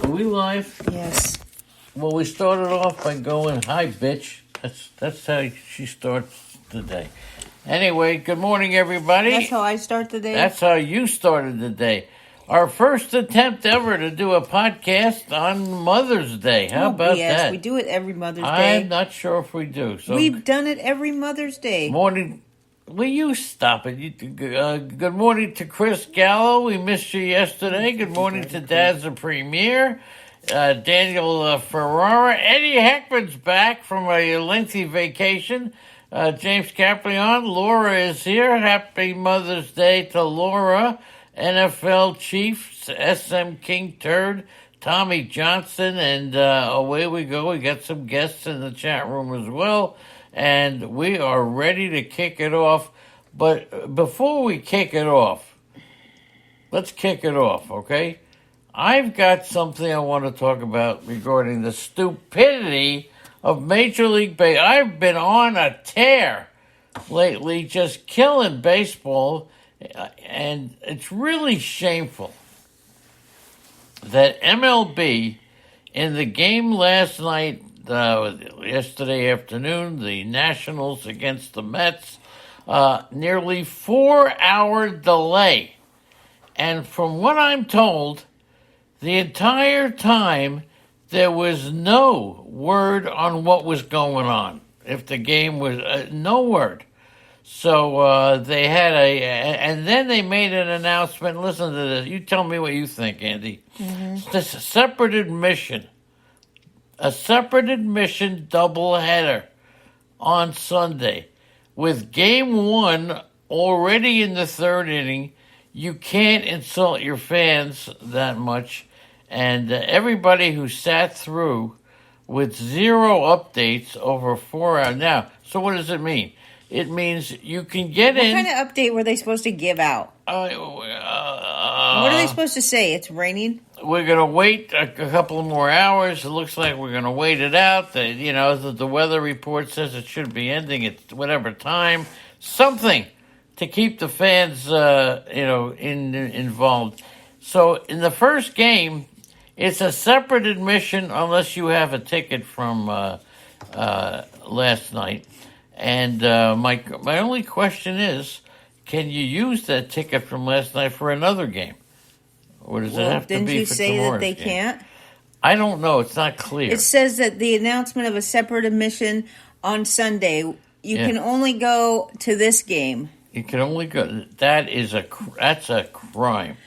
Are we live? Yes. Well, we started off by going, "Hi, bitch." That's how she starts the day. Anyway, good morning, everybody. That's how I start the day. That's how you started the day. Our first attempt ever to do a podcast on Mother's Day. How about yes, that? we do it every Mother's Day. I'm not sure if we do. So We've done it every Mother's Day. morning. Will you stop it? Good morning to Chris Gallo. We missed you yesterday. Good morning to Daz the Premier. Daniel Ferrara. Eddie Heckman's back from a lengthy vacation. James Caprion. Laura is here. Happy Mother's Day to Laura. NFL Chiefs, SM King Turd, Tommy Johnson, and away we go. We got some guests in the chat room as well, and we are ready to kick it off. But before we kick it off, let's kick it off, okay? I've got something I want to talk about regarding the stupidity of Major League Baseball. I've been on a tear lately, just killing baseball, and it's really shameful that MLB, in the game last night, yesterday afternoon, the Nationals against the Mets, nearly 4-hour delay. And from what I'm told, the entire time there was no word on what was going on. If the game was, no word. So they had and then they made an announcement. Listen to this. You tell me what you think, Andy. Mm-hmm. This a separate admission doubleheader on Sunday with game one already in the third inning. You can't insult your fans that much, and everybody who sat through with zero updates over 4 hours. Now, so what does it mean? It means you can get in. What kind of update were they supposed to give out? What are they supposed to say? It's raining? We're going to wait a couple of more hours. It looks like we're going to wait it out. The weather report says it should be ending at whatever time. Something to keep the fans, involved. So in the first game, it's a separate admission unless you have a ticket from last night. And my only question is, can you use that ticket from last night for another game? Or does it have to be for tomorrow's game? Didn't you say that they can't? I don't know. It's not clear. It says that the announcement of a separate admission on Sunday, you can only go to this game. You can only go. That's a crime.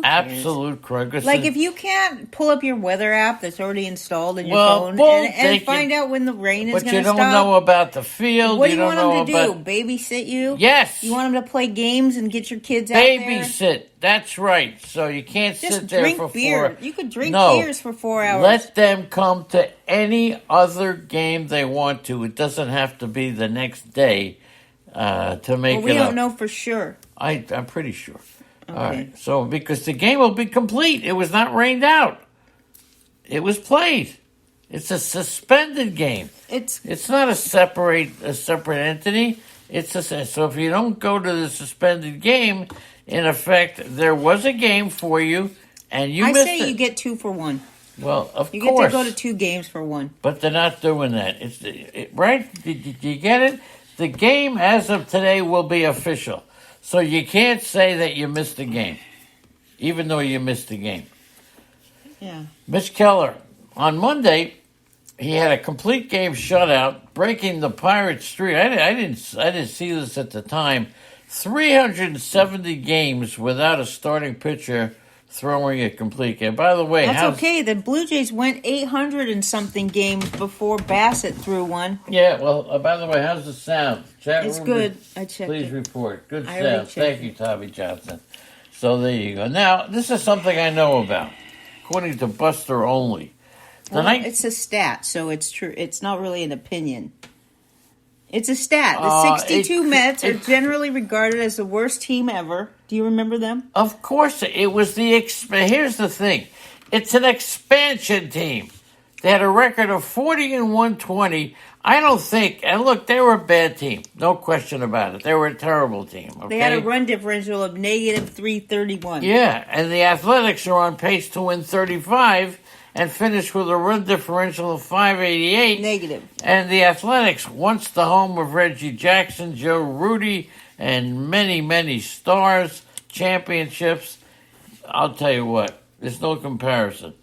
Absolute crime. Like if you can't pull up your weather app that's already installed in your phone and find out when the rain is going to stop. But you don't know about the field. What do you want them to do? Babysit you? Yes. You want them to play games and get your kids out there? Babysit. That's right. So you can't sit there for 4 hours. You could drink beers for 4 hours. Let them come to any other game they want to. It doesn't have to be the next day to make it up. We don't know for sure. I'm pretty sure. Okay. All right. So because the game will be complete. It was not rained out. It was played. It's a suspended game. It's not a separate entity. So if you don't go to the suspended game, in effect, there was a game for you, and you missed it. I say you get 2 for 1. Well, of course. You get to go to 2 games for 1. But they're not doing that. Right? Did you get it? The game, as of today, will be official. So you can't say that you missed the game, even though you missed the game. Yeah. Mitch Keller, on Monday, he had a complete game shutout, breaking the Pirates' streak. I didn't see this at the time. 370 games without a starting pitcher throwing a complete game. By the way, that's okay. The Blue Jays went 800 and something games before Bassett threw one. Yeah. Well, by the way, how's the sound? It's good. I checked. Please report. Good sound. Thank you, Tommy Johnson. So there you go. Now, this is something I know about, according to Buster Only. It's a stat, so it's true. It's not really an opinion. It's a stat. The 62 Mets are generally regarded as the worst team ever. Do you remember them? Of course. It was here's the thing. It's an expansion team. They had a record of 40-120. I don't think, and look, they were a bad team. No question about it. They were a terrible team. Okay? They had a run differential of negative 331. Yeah, and the Athletics are on pace to win 35 and finish with a run differential of 588. Negative. And the Athletics, once the home of Reggie Jackson, Joe Rudy, and many, many stars, championships, I'll tell you what, there's no comparison.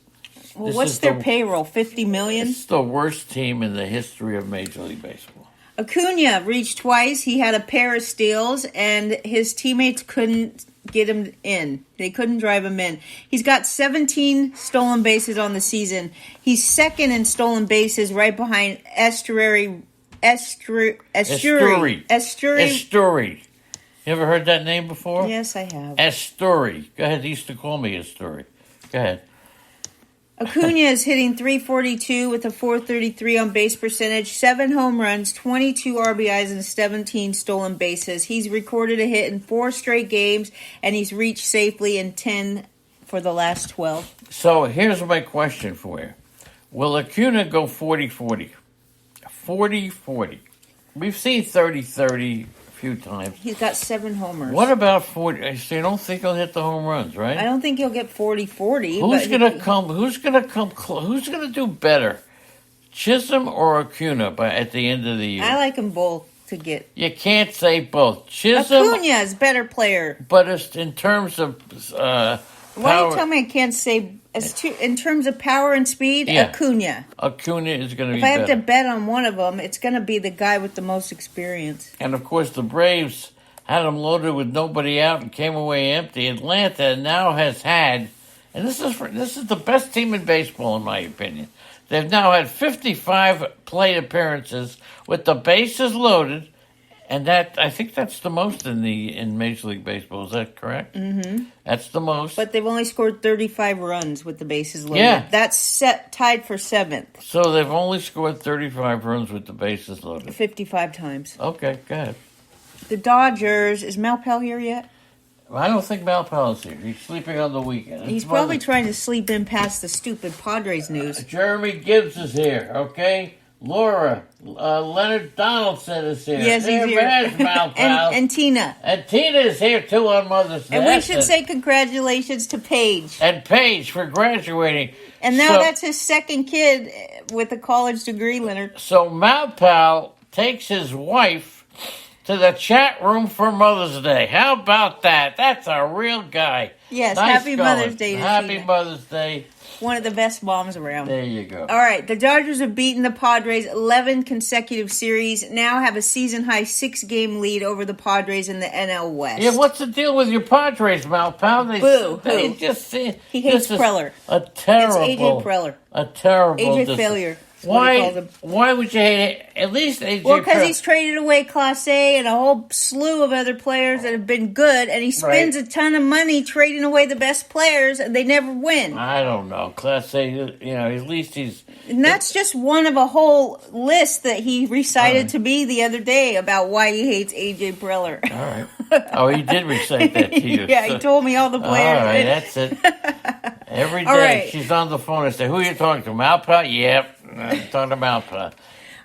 Well, what's their payroll? $50 million? It's the worst team in the history of Major League Baseball. Acuna reached twice. He had a pair of steals, and his teammates couldn't get him in. They couldn't drive him in. He's got 17 stolen bases on the season. He's second in stolen bases, right behind Esteury. You ever heard that name before? Yes, I have. Esteury. Go ahead. They used to call me Esteury. Go ahead. Acuna is hitting .342 with a .433 on base percentage, 7 home runs, 22 RBIs, and 17 stolen bases. He's recorded a hit in 4 straight games, and he's reached safely in 10 for the last 12. So here's my question for you. Will Acuna go 40-40? 40-40. We've seen 30-30 a few times. He's got 7 homers. What about 40? So you don't think he'll hit the home runs, right? I don't think he'll get 40-40. Who's gonna do better? Chisholm or Acuna at the end of the year? I like them both to get. You can't say both. Chisholm, Acuna is better player. But it's in terms of Why power, you tell me I can't say in terms of power and speed? Yeah. Acuna is going to be If I have better. to bet on one of them, it's going to be the guy with the most experience. And of course, the Braves had them loaded with nobody out and came away empty. Atlanta now has had, and this is the best team in baseball in my opinion. They've now had 55 plate appearances with the bases loaded, and I think that's the most in Major League Baseball. Is that correct? Mm-hmm. That's the most. But they've only scored 35 runs with the bases loaded. Yeah. That's tied for 7th. So they've only scored 35 runs with the bases loaded. 55 times. Okay, go ahead. The Dodgers, is Malpel here yet? I don't think Malpel is here. He's sleeping on the weekend. He's probably trying to sleep in past the stupid Padres news. Jeremy Gibbs is here, okay? Laura, Leonard Donaldson is here. Yes, he's here. There's Malpel. and Tina. And Tina is here, too, on Mother's Day. And we should say congratulations to Paige. And Paige for graduating. And now that's his second kid with a college degree, Leonard. So Malpel takes his wife to the chat room for Mother's Day. How about that? That's a real guy. Yes, nice happy going. Mother's Day to Happy Tina. Mother's Day. One of the best moms around. There you go. All right, the Dodgers have beaten the Padres 11 consecutive series, now have a season-high 6-game lead over the Padres in the NL West. Yeah, what's the deal with your Padres, Malpel? Boo. He hates Preller. A terrible. It's AJ Preller. A terrible. AJ failure. Why would you hate it? At least AJ. Well, because he's traded away Clase and a whole slew of other players that have been good, and he spends a ton of money trading away the best players, and they never win. I don't know. Clase, at least he's. And that's just one of a whole list that he recited to me the other day about why he hates AJ Preller. All right. Oh, he did recite that to you. Yeah, he told me all the players. All right, that's it. Every day she's on the phone and say, "Who are you talking to, Malpel?" Yep. I'm talking about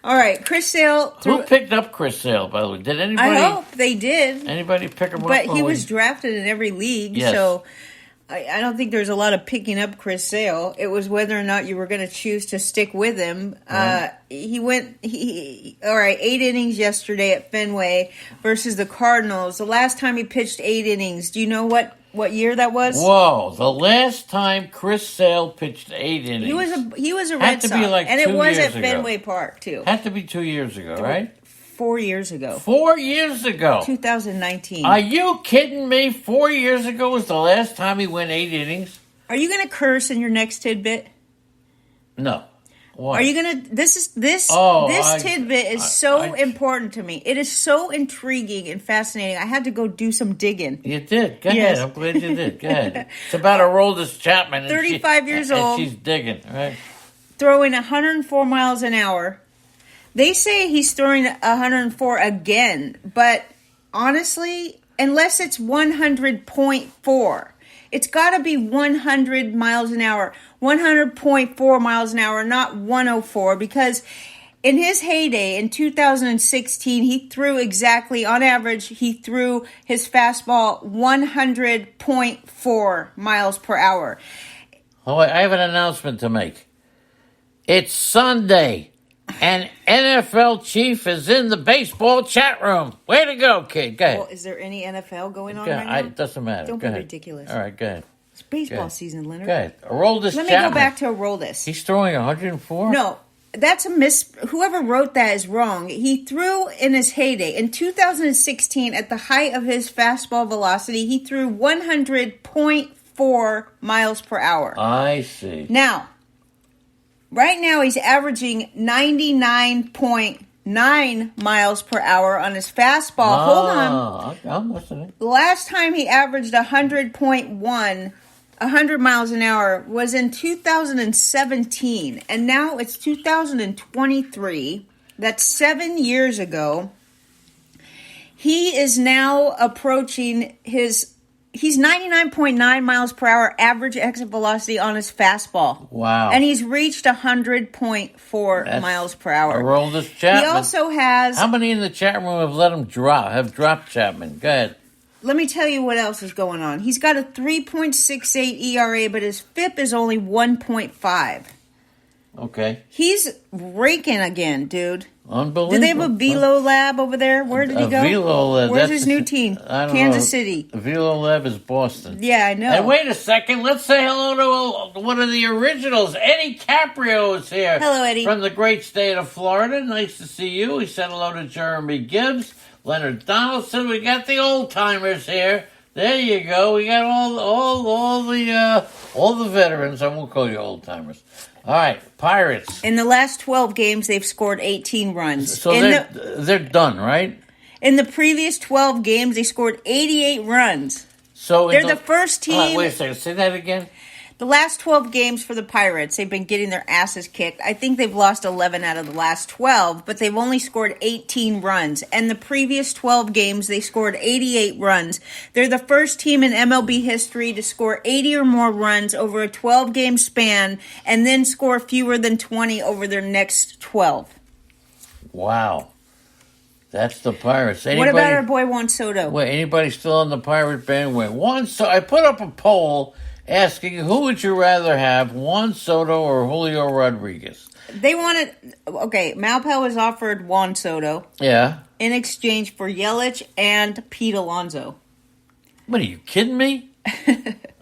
all right, Chris Sale. Who picked up Chris Sale, by the way? Did anybody? I hope they did. Anybody pick him up? But he was drafted in every league, so I don't think there's a lot of picking up Chris Sale. It was whether or not you were going to choose to stick with him. Right. He went 8 innings yesterday at Fenway versus the Cardinals. The last time he pitched 8 innings, do you know what year that was? Whoa! The last time Chris Sale pitched 8 innings. He was a Red Sox, and it was at Fenway Park too. Had to be 2 years ago, right? 4 years ago. 4 years ago. 2019. Are you kidding me? 4 years ago was the last time he went 8 innings. Are you going to curse in your next tidbit? No. Why? Are you gonna? This tidbit is so important to me. It is so intriguing and fascinating. I had to go do some digging. You did. Go ahead. I'm glad you did. Go ahead. It's about Aroldis Chapman. 35 years old. And she's digging. Right. Throwing 104 miles an hour. They say he's throwing 104 again, but honestly, unless it's 100.4. It's got to be 100 miles an hour, 100.4 miles an hour, not 104, because in his heyday in 2016, he threw exactly, on average, he threw his fastball 100.4 miles per hour. Oh, I have an announcement to make. It's Sunday, and NFL Chief is in the baseball chat room. Way to go, kid. Go ahead. Well, is there any NFL going on Go right ahead. now? It doesn't matter. Don't go be ahead. ridiculous. All right, go ahead. It's baseball Go ahead. season, Leonard. Go ahead. Aroldis Let me Chapman. go back to Aroldis. He's throwing 104? No, that's a whoever wrote that is wrong. He threw in his heyday. In 2016, at the height of his fastball velocity, he threw 100.4 miles per hour. I see. Now, right now he's averaging 99.9 miles per hour on his fastball. Hold on. I'm listening. The last time he averaged 100 miles an hour was in 2017, and now it's 2023. That's 7 years ago. He is now approaching he's 99.9 miles per hour average exit velocity on his fastball. Wow. And he's reached 100.4 miles per hour. Aroldis Chapman. He also has... How many in the chat room have dropped Chapman? Go ahead. Let me tell you what else is going on. He's got a 3.68 ERA, but his FIP is only 1.5. Okay. He's raking again, dude. Unbelievable. Do they have a Velo Lab over there? Where did he go? Velo Lab. Where's his new team? I don't Kansas know. City. Velo Lab is Boston. Yeah, I know. And wait a second. Let's say hello to one of the originals. Eddie Caprio is here. Hello, Eddie. From the great state of Florida. Nice to see you. He said hello to Jeremy Gibbs, Leonard Donaldson. We got the old timers here. There you go. We got all the veterans. I won't call you old timers. All right, Pirates. In the last 12 games, they've scored 18 runs. So they're done, right? In the previous 12 games, they scored 88 runs. So they're the first team. Wait a second. Say that again. The last 12 games for the Pirates, they've been getting their asses kicked. I think they've lost 11 out of the last 12, but they've only scored 18 runs. And the previous 12 games, they scored 88 runs. They're the first team in MLB history to score 80 or more runs over a 12-game span and then score fewer than 20 over their next 12. Wow. That's the Pirates. What about our boy Juan Soto? Wait, anybody still on the Pirate bandwagon? I put up a poll asking who would you rather have, Juan Soto or Julio Rodriguez? They wanted... Okay, Malpal was offered Juan Soto. Yeah. In exchange for Yelich and Pete Alonso. What, are you kidding me?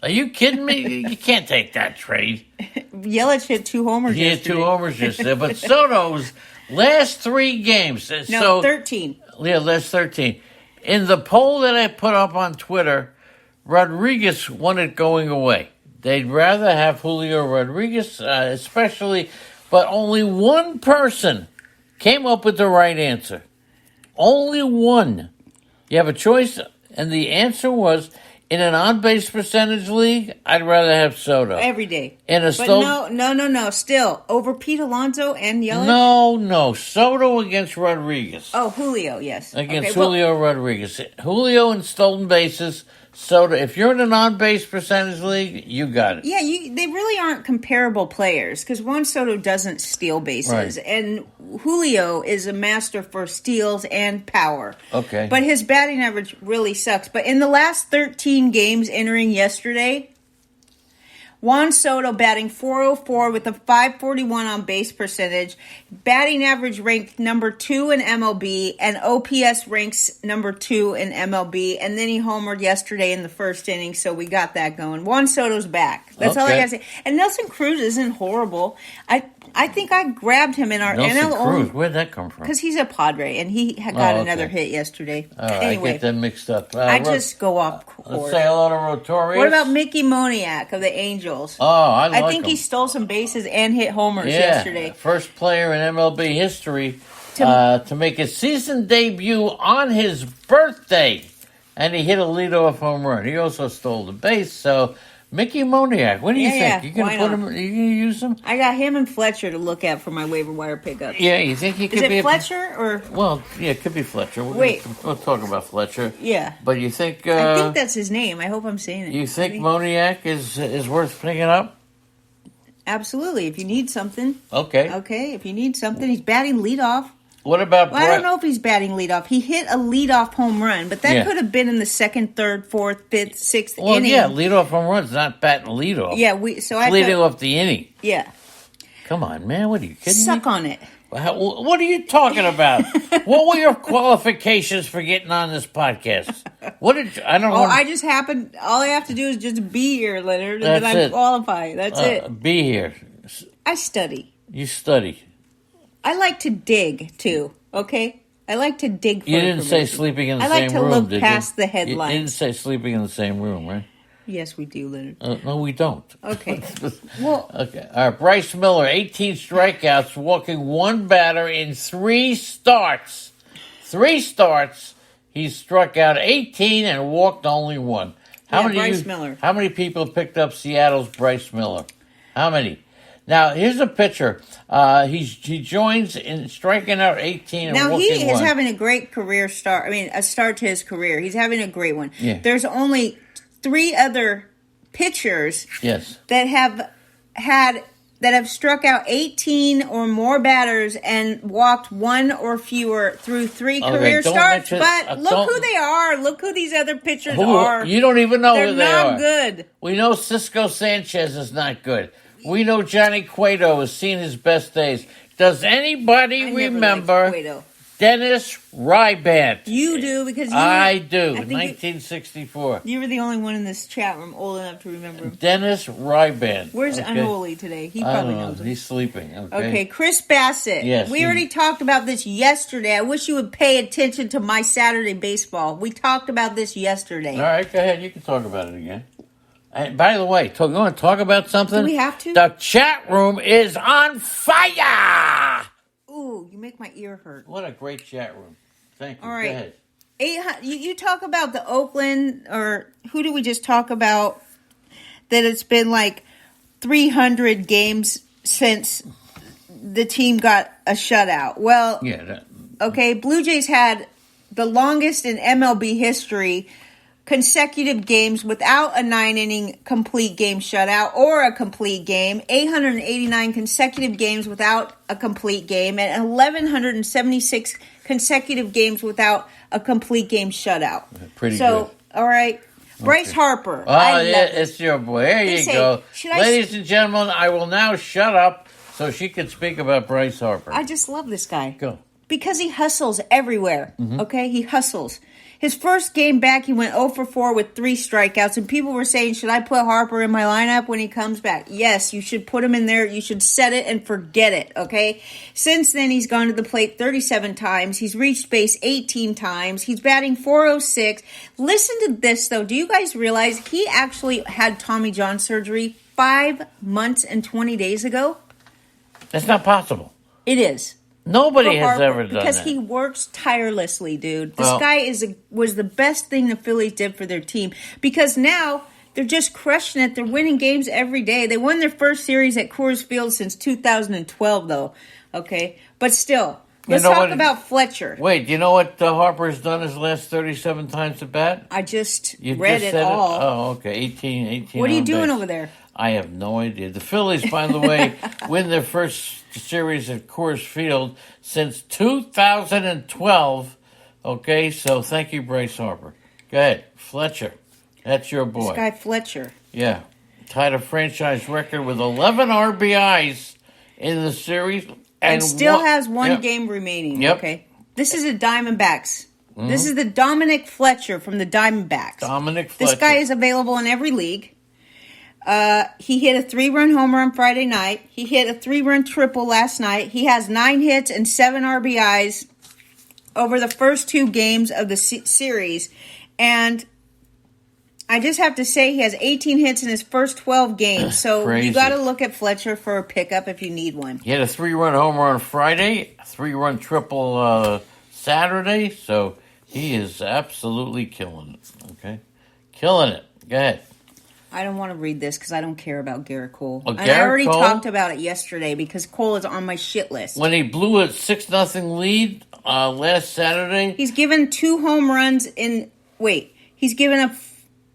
Are you kidding me? You can't take that trade. Yelich hit 2 homers yesterday. He hit 2 homers yesterday. But Soto's last 3 games... No, 13. Yeah, last 13. In the poll that I put up on Twitter... Rodriguez wanted going away. They'd rather have Julio Rodriguez, especially, but only one person came up with the right answer. Only one. You have a choice, and the answer was, in an on-base percentage league, I'd rather have Soto. Every day. No. Still, over Pete Alonso and Yelich? No. Soto against Rodriguez. Oh, Julio, yes. Against Julio Rodriguez. Julio in stolen bases. Soto, if you're in an on-base percentage league, you got it. Yeah, they really aren't comparable players because Juan Soto doesn't steal bases, right. And Julio is a master for steals and power. Okay. But his batting average really sucks. But in the last 13 games entering yesterday, Juan Soto batting .404 with a .541 on base percentage. Batting average ranked number 2 in MLB, and OPS ranks number 2 in MLB. And then he homered yesterday in the first inning, so we got that going. Juan Soto's back. That's all I gotta say. And Nelson Cruz isn't horrible. I think I grabbed him in our Nelson Cruz, where'd that come from? Because he's a Padre, and he got another hit yesterday. Anyway, I get them mixed up. I just go off course. Let's say hello to Rotorius. What about Mickey Moniak of the Angels? Oh, I think him. He stole some bases and hit homers yesterday. First player in MLB history to make his season debut on his birthday. And he hit a leadoff home run. He also stole the base, so Mickey Moniak. What do you think? You why gonna put not? him? You gonna use him? I got him and Fletcher to look at for my waiver wire pickup. Yeah, you think he could Is be it Fletcher or? Well, yeah, it could be Fletcher. We'll talk about Fletcher. Yeah, but you think? I think that's his name. I hope I'm saying it. You think Moniak is worth picking up? Absolutely. If you need something. Okay. Okay. If you need something, he's batting leadoff. What about? Well, I don't know if he's batting leadoff. He hit a leadoff home run, but that could have been in the second, third, fourth, fifth, sixth inning. Well, yeah, leadoff home runs, not batting leadoff. Yeah, leading off the inning. Yeah. Come on, man. What are you kidding Suck me? on it. What are you talking about? What were your qualifications for getting on this podcast? What did you, I don't know? I just happened. All I have to do is just be here, Leonard, and then I'm qualified. That's it. Be here. I study. You study. I like to dig too. Okay, I like to dig. You didn't say sleeping in the same room. I like to look past the headlines. You didn't say sleeping in the same room, right? Yes, we do, Leonard. No, we don't. Okay. Well, okay. All right. Bryce Miller, 18 strikeouts, walking one batter in 3 starts. 3 starts. He struck out 18 and walked only 1. Bryce Miller. How many people picked up Seattle's Bryce Miller? How many? Now, here's a pitcher. He joins in striking out 18 and now walking 1. Now, he is having a great career start. I mean, a start to his career. He's having a great one. Yeah. There's only 3 other pitchers that have struck out 18 or more batters and walked 1 or fewer through 3 career starts. But look who they are. Look who these other pitchers are. You don't even know who they are. They're not good. We know Cisco Sanchez is not good. We know Johnny Cueto has seen his best days. Does anybody remember Dennis Rybandt? You do, because I do. 1964. You were the only one in this chat room old enough to remember him. Dennis Rybandt. Where's Unholy today? He probably knows him. He's sleeping. Okay, Chris Bassett. Yes. We already talked about this yesterday. I wish you would pay attention to my Saturday baseball. We talked about this yesterday. All right, go ahead. You can talk about it again. And by the way, you want to talk about something? Do we have to? The chat room is on fire! Ooh, you make my ear hurt. What a great chat room. Thank you. All right. Go ahead. You talk about the Oakland, or who do we just talk about? That it's been like 300 games since the team got a shutout. Well, okay, Blue Jays had the longest in MLB history consecutive games without a 9-inning complete game shutout or a complete game, 889 consecutive games without a complete game, and 1,176 consecutive games without a complete game shutout. Pretty good. All right. Bryce Harper. It's your boy. There you go. Ladies and gentlemen, I will now shut up so she can speak about Bryce Harper. I just love this guy. Go. Because he hustles everywhere, okay? He hustles. His first game back, he went 0 for 4 with 3 strikeouts, and people were saying, should I put Harper in my lineup when he comes back? Yes, you should put him in there. You should set it and forget it, okay? Since then, he's gone to the plate 37 times. He's reached base 18 times. He's batting .406. Listen to this, though. Do you guys realize he actually had Tommy John surgery 5 months and 20 days ago? That's not possible. It is. Nobody has ever done because that. he works tirelessly, dude. This guy was the best thing the Phillies did for their team, because now they're just crushing it. They're winning games every day. They won their first series at Coors Field since 2012, though. Okay, but still, let's talk about Fletcher. Wait, do you know what Harper's done his last 37 times at bat? I just read it all. Oh, okay, 18. What are you doing over there? I have no idea. The Phillies, by the way, win their first series at Coors Field since 2012. Okay, so thank you, Bryce Harper. Go ahead, Fletcher. That's your boy. This guy Fletcher. Yeah, tied a franchise record with 11 RBIs in the series, and still has one game remaining. Yep. Okay, this is the Diamondbacks. This is the Dominic Fletcher from the Diamondbacks. Dominic Fletcher. This guy is available in every league. He hit a 3-run homer on Friday night. He hit a 3-run triple last night. He has 9 hits and 7 RBIs over the first 2 games of the series. And I just have to say he has 18 hits in his first 12 games. So you got to look at Fletcher for a pickup if you need one. He had a 3-run homer on Friday, a 3-run triple Saturday. So he is absolutely killing it. Okay, killing it. Go ahead. I don't want to read this because I don't care about Garrett Cole. Oh, and I Garrett already Cole? talked about it yesterday because Cole is on my shit list. When he blew a 6-0 lead last Saturday. He's given 2 home runs in... Wait, he's given up...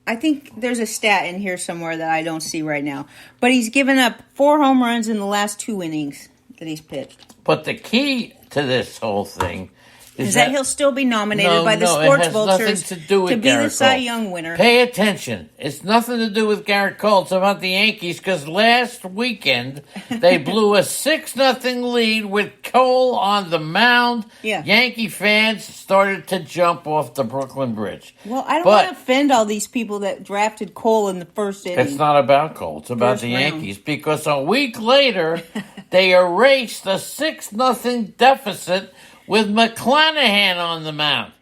I think there's a stat in here somewhere that I don't see right now. But he's given up 4 home runs in the last 2 innings that he's pitched. But the key to this whole thing is that he'll still be nominated by the Sports Vultures to be the Cy Young winner. Pay attention. It's nothing to do with Garrett Cole. It's about the Yankees because last weekend they blew a 6-0 lead with Cole on the mound. Yeah. Yankee fans started to jump off the Brooklyn Bridge. Well, I don't want to offend all these people that drafted Cole in the first inning. It's not about Cole. It's about the Yankees because a week later they erased a 6-0 deficit with McClanahan on the mound.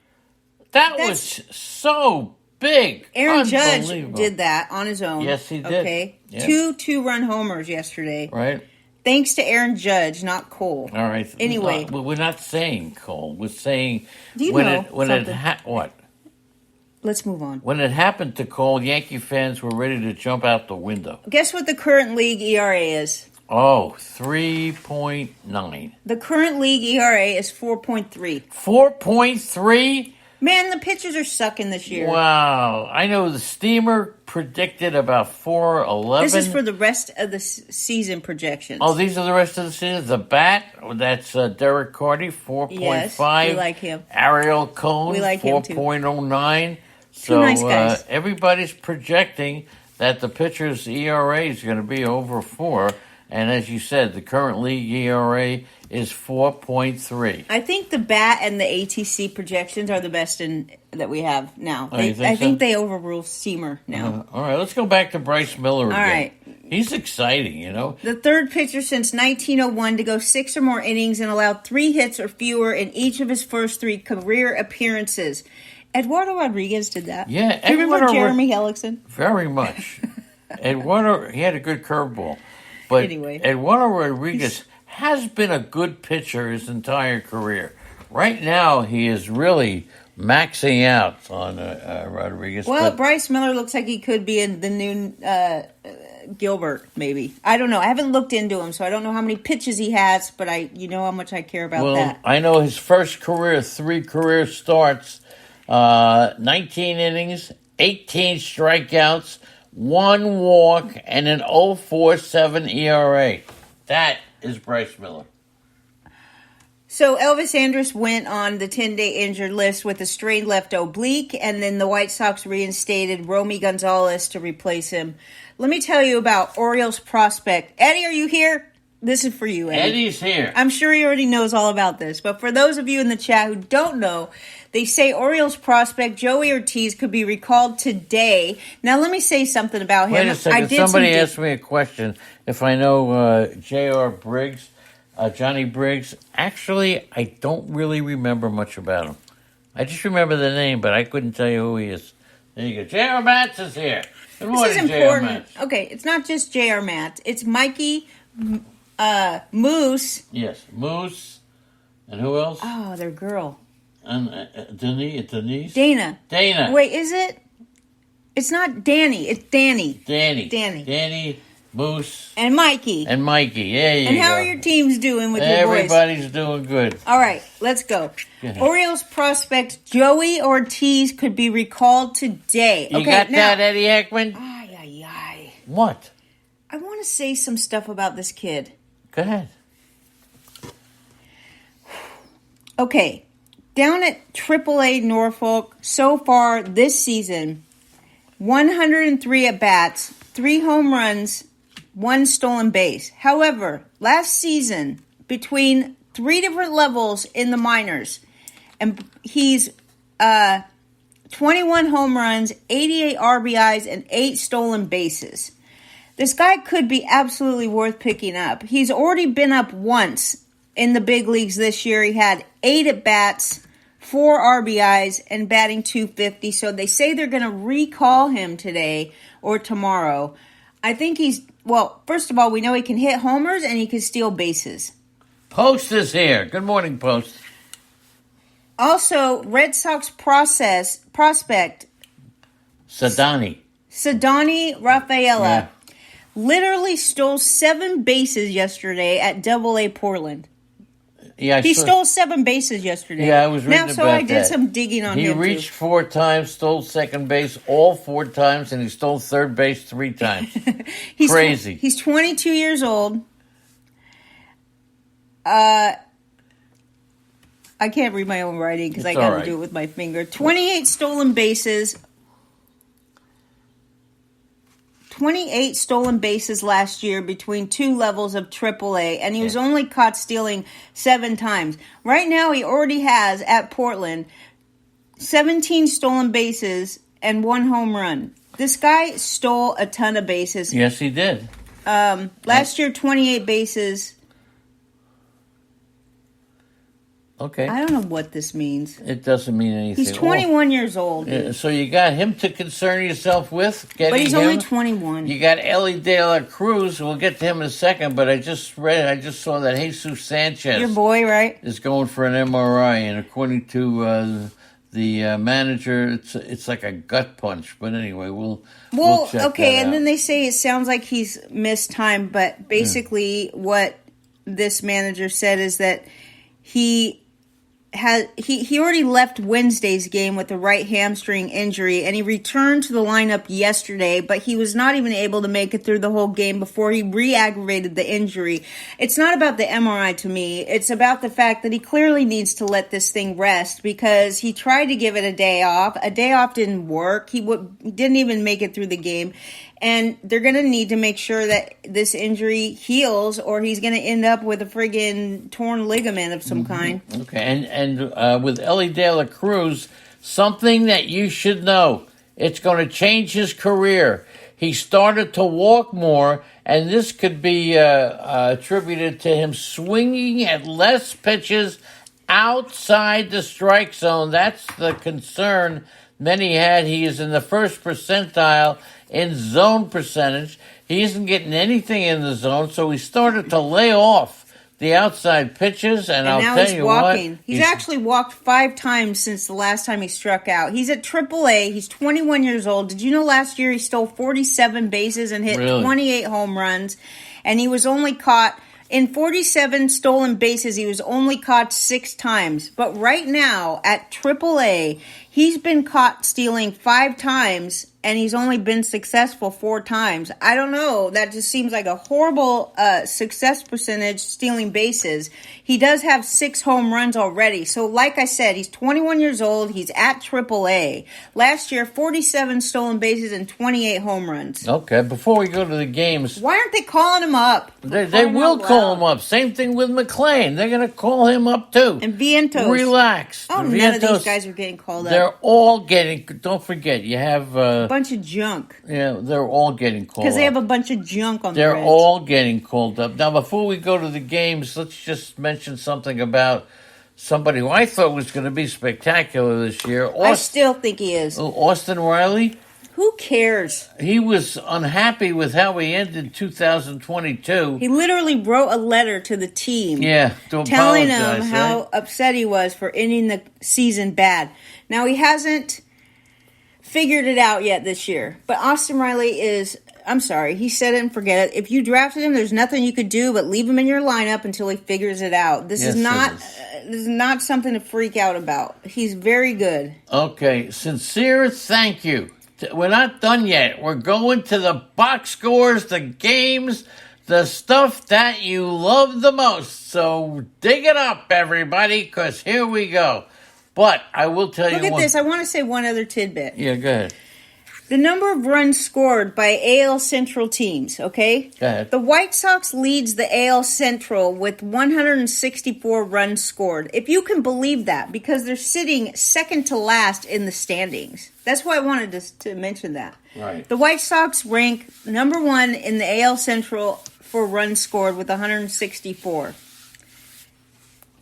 That's was so big. Aaron Judge did that on his own. Yes, he did. Okay. Yeah. 2 2-run homers yesterday. Right. Thanks to Aaron Judge, not Cole. All right. Anyway. We're not saying Cole. We're saying what? Let's move on. When it happened to Cole, Yankee fans were ready to jump out the window. Guess what the current league ERA is? Oh, 3.9. The current league ERA is 4.3. 4.3? Man, the pitchers are sucking this year. Wow. I know the Steamer predicted about 4.11. This is for the rest of the season projections. Oh, these are the rest of the season? The Bat, that's Derek Carty, 4.5. Yes, we like him. Ariel Cohn, we like 4.09. So nice guys. Everybody's projecting that the pitcher's ERA is going to be over 4. And as you said, the current league ERA is 4.3. I think the BAT and the ATC projections are the best that we have now. Oh, I think they overrule Steamer now. All right, let's go back to Bryce Miller again. All right. He's exciting, you know. The third pitcher since 1901 to go 6 or more innings and allow 3 hits or fewer in each of his first 3 career appearances. Eduardo Rodriguez did that. Yeah. Do you remember Jeremy Hellickson? Very much. Eduardo, he had a good curveball. But anyway, Eduardo Rodriguez has been a good pitcher his entire career. Right now, he is really maxing out on Rodriguez. Well, Bryce Miller looks like he could be in the new Gilbert, maybe. I don't know. I haven't looked into him, so I don't know how many pitches he has, but you know how much I care about that. I know his first 3 career starts, 19 innings, 18 strikeouts, 1 walk, and an 0.47 ERA. That is Bryce Miller. So Elvis Andrus went on the 10-day injured list with a strained left oblique, and then the White Sox reinstated Romy Gonzalez to replace him. Let me tell you about Orioles prospect. Eddie, are you here? This is for you, Eddie. Eddie's here. I'm sure he already knows all about this, but for those of you in the chat who don't know, they say Orioles prospect Joey Ortiz could be recalled today. Now, let me say something about him. Wait a second. Somebody asked me a question. If I know J.R. Briggs, Johnny Briggs. Actually, I don't really remember much about him. I just remember the name, but I couldn't tell you who he is. There you go. J.R. Matz is here. Good morning, this is important. Okay, it's not just J.R. Matz. It's Mikey Moose. Yes, Moose. And who else? Oh, their girl. And Denise? Dana. Wait, is it? It's not Danny. It's Danny. Danny, Moose. And Mikey. There you go. And how are your teams doing with your boys? Everybody's doing good. All right, let's go. Orioles prospect Joey Ortiz could be recalled today. You got that, Eddie Heckman? Ay. What? I want to say some stuff about this kid. Go ahead. Okay. Down at AAA Norfolk, so far this season, 103 at-bats, 3 home runs, 1 stolen base. However, last season, between 3 different levels in the minors, and he's 21 home runs, 88 RBIs, and 8 stolen bases. This guy could be absolutely worth picking up. He's already been up once in the big leagues this year. He had 8 at-bats, 4 RBIs, and batting .250. So they say they're going to recall him today or tomorrow. I think first of all, we know he can hit homers and he can steal bases. Post is here. Good morning, Post. Also, Red Sox prospect Sadani. Sedani Rafaela Yeah. literally stole 7 bases yesterday at Double-A Portland. Yeah, He stole 7 bases yesterday. Yeah, I was reading now, so about I did that. some digging on He him. reached too. 4 times, stole second base all 4 times, and he stole third base 3 times. Crazy. He's 22 years old. I can't read my own writing because I got to do it with my finger. 28 stolen bases. 28 stolen bases last year between 2 levels of AAA, and he was only caught stealing 7 times. Right now, he already has, at Portland, 17 stolen bases and 1 home run. This guy stole a ton of bases. Yes, he did. Last year, 28 bases. Okay. I don't know what this means. It doesn't mean anything. He's 21 years old. So you got him to concern yourself with? But he's only 21. You got Ellie De La Cruz. We'll get to him in a second, but I just saw that Jesus Sanchez. Your boy, right? Is going for an MRI, and according to the manager, it's like a gut punch. But anyway, we'll check okay, that and out. then they say it sounds like he's missed time, but basically what this manager said is that he already left Wednesday's game with a right hamstring injury, and he returned to the lineup yesterday, but he was not even able to make it through the whole game before he re-aggravated the injury. It's not about the MRI to me. It's about the fact that he clearly needs to let this thing rest because he tried to give it a day off. A day off didn't work. He didn't even make it through the game. And they're going to need to make sure that this injury heals or he's going to end up with a friggin' torn ligament of some kind. Okay, and with Ellie De La Cruz, something that you should know. It's going to change his career. He started to walk more, and this could be attributed to him swinging at less pitches outside the strike zone. That's the concern many had. He is in the first percentile in zone percentage. He isn't getting anything in the zone, so he started to lay off the outside pitches, and I'll now tell he's you walking. what. He's actually walked 5 times since the last time he struck out. He's at AAA. He's 21 years old. Did you know last year he stole 47 bases and hit 28 home runs? And he was only caught in 47 stolen bases. He was only caught 6 times. But right now at AAA, he's been caught stealing 5 times, and he's only been successful 4 times. I don't know. That just seems like a horrible success percentage stealing bases. He does have 6 home runs already. So like I said, he's 21 years old. He's at AAA. Last year, 47 stolen bases and 28 home runs. Okay, before we go to the games. Why aren't they calling him up? They will call him up. Same thing with McLean. They're going to call him up too. And Vientos. Relax. Oh, none of these guys are getting called up. They're all getting, don't forget, you have a bunch of junk. Yeah, they're all getting called up. Because they have a bunch of junk on the They're Reds. all getting called up. Now, before we go to the games, let's just mention something about somebody who I thought was going to be spectacular this year. I still think he is. Austin Riley. Who cares? He was unhappy with how he ended 2022. He literally wrote a letter to the team. Yeah, to telling apologize, them how upset he was for ending the season bad. Now, he hasn't figured it out yet this year. But Austin Riley is, I'm sorry, he said it and forget it. If you drafted him, there's nothing you could do but leave him in your lineup until he figures it out. This is not something to freak out about. He's very good. Okay, sincere thank you. We're not done yet. We're going to the box scores, the games, the stuff that you love the most. So dig it up, everybody, because here we go. But I will tell you Look at this. I want to say one other tidbit. Yeah, go ahead. The number of runs scored by AL Central teams, okay? Go ahead. The White Sox leads the AL Central with 164 runs scored. If you can believe that, because they're sitting second to last in the standings. That's why I wanted to mention that. Right. The White Sox rank number 1 in the AL Central for runs scored with 164.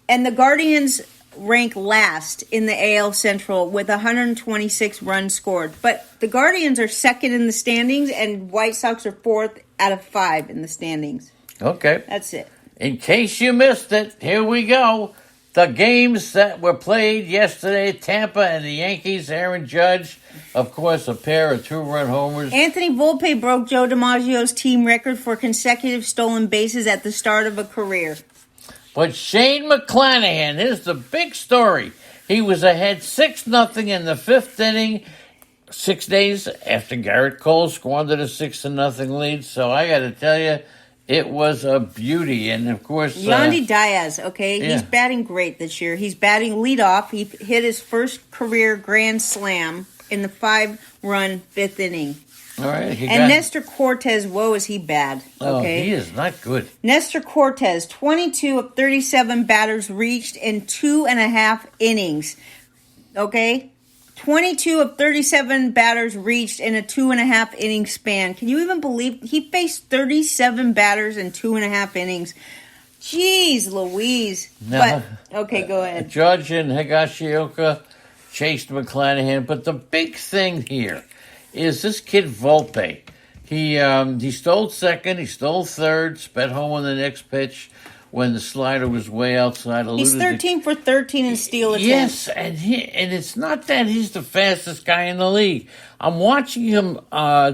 And the Guardians rank last in the AL Central with 126 runs scored. But the Guardians are second in the standings, and White Sox are 4th out of 5 in the standings. Okay. That's it. In case you missed it, here we go. the games that were played yesterday, Tampa and the Yankees, Aaron Judge, of course, a pair of 2-run homers. Anthony Volpe broke Joe DiMaggio's team record for consecutive stolen bases at the start of a career. But Shane McClanahan, here's the big story. He was ahead 6-0 in the 5th inning, 6 days after Garrett Cole squandered a 6-0 lead. So I got to tell you, it was a beauty. And, of course... Yandy Diaz, okay? Yeah. He's batting great this year. He's batting leadoff. He hit his first career grand slam in the 5-run 5th inning. All right. Nestor Cortez, whoa, is he bad. Okay? Oh, he is not good. Nestor Cortez, 22 of 37 batters reached in 2.5 innings. Okay? 22 of 37 batters reached in a 2.5 inning span. Can you even believe he faced 37 batters in 2.5 innings? Jeez Louise. No, but, okay, go ahead. Judge and Higashioka chased McClanahan. But the big thing here is this kid Volpe. He stole second, he stole third, sped home on the next pitch when the slider was way outside. He's 13 for 13 in steal attempts. Yes, and it's not that he's the fastest guy in the league. I'm watching him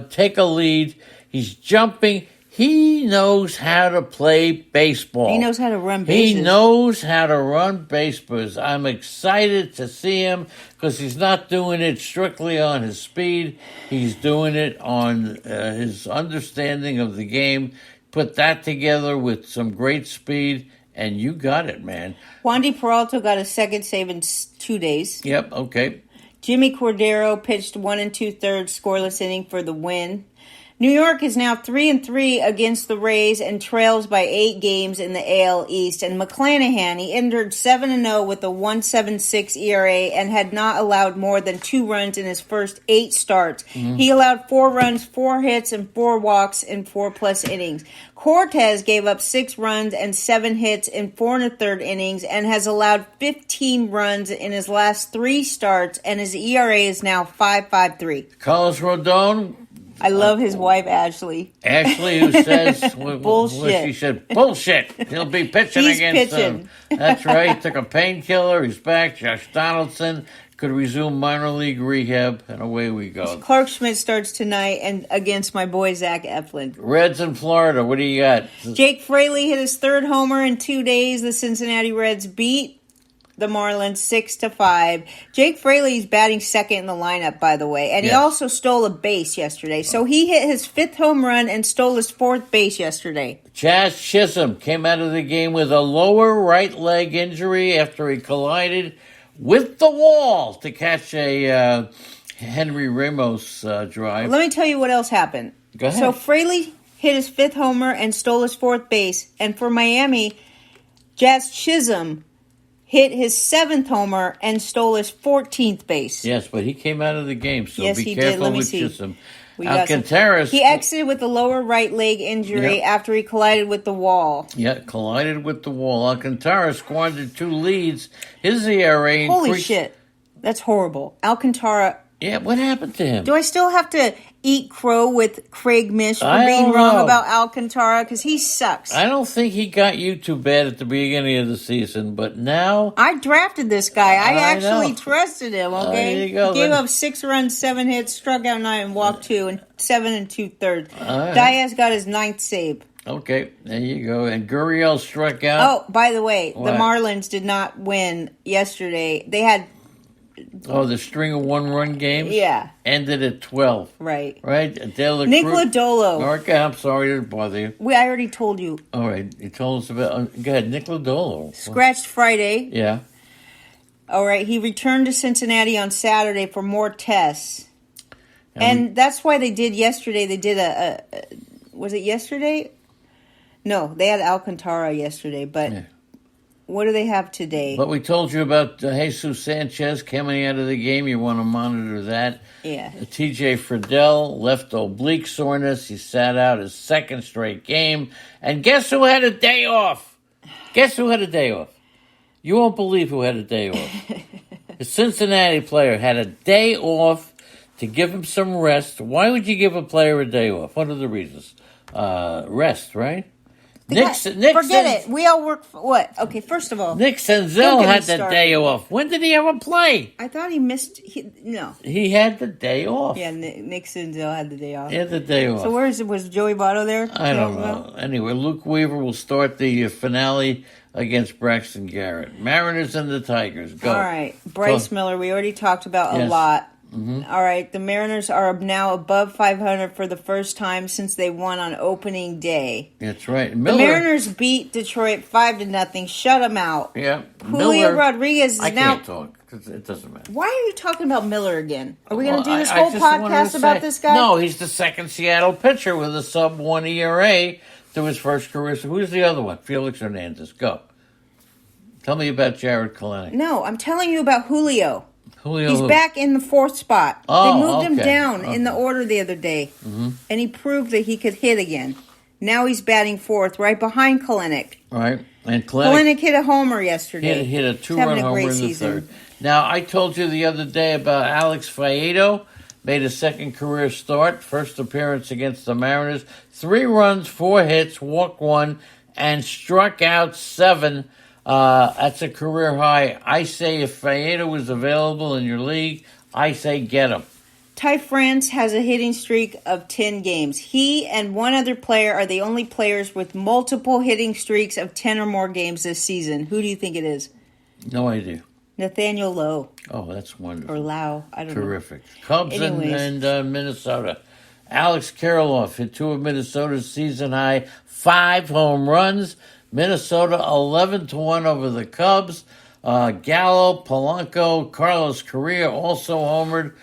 take a lead. He's jumping. He knows how to play baseball. He knows how to run bases. He knows how to run bases. I'm excited to see him because he's not doing it strictly on his speed. He's doing it on his understanding of the game. Put that together with some great speed, and you got it, man. Wandy Peralta got a second save in 2 days. Yep, okay. Jimmy Cordero pitched 1 2/3 scoreless inning for the win. New York is now 3-3 against the Rays and trails by 8 games in the AL East. And McClanahan, he entered 7-0 with a 1.76 ERA and had not allowed more than 2 runs in his first 8 starts. Mm-hmm. He allowed 4 runs, 4 hits, and 4 walks in 4+ innings. Cortez gave up 6 runs and 7 hits in 4 1/3 innings and has allowed 15 runs in his last 3 starts, and his ERA is now 5.53. Carlos Rodon. I love his wife, Ashley. Ashley, who says, bullshit. She said, bullshit. He'll be pitching He's against pitching. them. That's right. He took a painkiller. He's back. Josh Donaldson could resume minor league rehab, and away we go. Clark Schmidt starts tonight and against my boy, Zach Eflin. Reds in Florida. What do you got? Jake Fraley hit his 3rd homer in 2 days. The Cincinnati Reds beat the Marlins 6-5. Jake Fraley's batting second in the lineup, by the way, and he also stole a base yesterday. So he hit his 5th home run and stole his 4th base yesterday. Jazz Chisholm came out of the game with a lower right leg injury after he collided with the wall to catch a Henry Ramos drive. Let me tell you what else happened. Go ahead. So Fraley hit his 5th homer and stole his 4th base, and for Miami, Jazz Chisholm hit his 7th homer and stole his 14th base. Yes, but he came out of the game, so yes, be he careful did. Let me with see. Chisholm. Alcantara. He exited with a lower right leg injury after he collided with the wall. Yeah, collided with the wall. Alcantara squandered 2 leads. His ERA increased. Holy shit. That's horrible. Alcantara. Yeah, what happened to him? Do I still have to eat crow with Craig Mish for being wrong about Alcantara? Because he sucks. I don't think he got you too bad at the beginning of the season, but now... I drafted this guy. I actually trusted him, okay? There you go. He gave up 6 runs, 7 hits, struck out 9 and walked 2, and 7 2/3. Right. Diaz got his 9th save. Okay, there you go. And Gurriel struck out. Oh, by the way, the Marlins did not win yesterday. They had... Oh, the string of 1-run games? Yeah. Ended at 12. Right. Right? Nick Lodolo. Okay, I'm sorry to bother you. I already told you. All right. You told us about... Go ahead, Nick Lodolo. Scratched Friday. Yeah. All right. He returned to Cincinnati on Saturday for more tests. And that's why they did yesterday. They did a was it yesterday? No, they had Alcantara yesterday, but... Yeah. What do they have today? But we told you about Jesus Sanchez coming out of the game. You want to monitor that. Yeah. TJ Friedel left oblique soreness. He sat out his 2nd straight game. And guess who had a day off? Guess who had a day off? You won't believe who had a day off. The Cincinnati player had a day off to give him some rest. Why would you give a player a day off? What are the reasons? Rest, right? Nick forget it. We all work for what? Okay, first of all, Nick Don't Senzel get me had the started. day off. When did he ever play? I thought he missed. No. He had the day off. Yeah, Nick Senzel had the day off. He had the day off. So was Joey Votto there? I don't know. Anyway, Luke Weaver will start the finale against Braxton Garrett. Mariners and the Tigers. Go. All right. Bryce Miller, we already talked about a lot. Mm-hmm. All right. The Mariners are now above 500 for the first time since they won on opening day. That's right. The Mariners beat Detroit 5-0. Shut them out. Yeah. Julio Rodriguez is I now. can't talk because it doesn't matter. Why are you talking about Miller again? Are we going to do this whole podcast about this guy? No, he's the second Seattle pitcher with a sub-1 ERA to his first career. So who's the other one? Felix Hernandez. Go. Tell me about Jared Kelenic. No, I'm telling you about Julio. He's who? back in the fourth spot. Oh, they moved him okay. down in the order the other day, and he proved that he could hit again. Now he's batting fourth, right behind Kelenic. Right, and Kelenic hit a homer yesterday. Hit a two-run homer in the third. Now, I told you the other day about Alex Faedo. Made a second career start, first appearance against the Mariners. 3 runs, 4 hits, walked 1, and struck out 7. That's a career high. I say if Faedo was available in your league, I say get him. Ty France has a hitting streak of 10 games. He and one other player are the only players with multiple hitting streaks of 10 or more games this season. Who do you think it is? No idea. Nathaniel Lowe. Oh, that's wonderful. Or Lau. I don't know. Terrific. Cubs and Minnesota. Alex Kirilloff hit 2 of Minnesota's season high 5 home runs. Minnesota 11-1 over the Cubs. Gallo, Polanco, Carlos Correa also homered.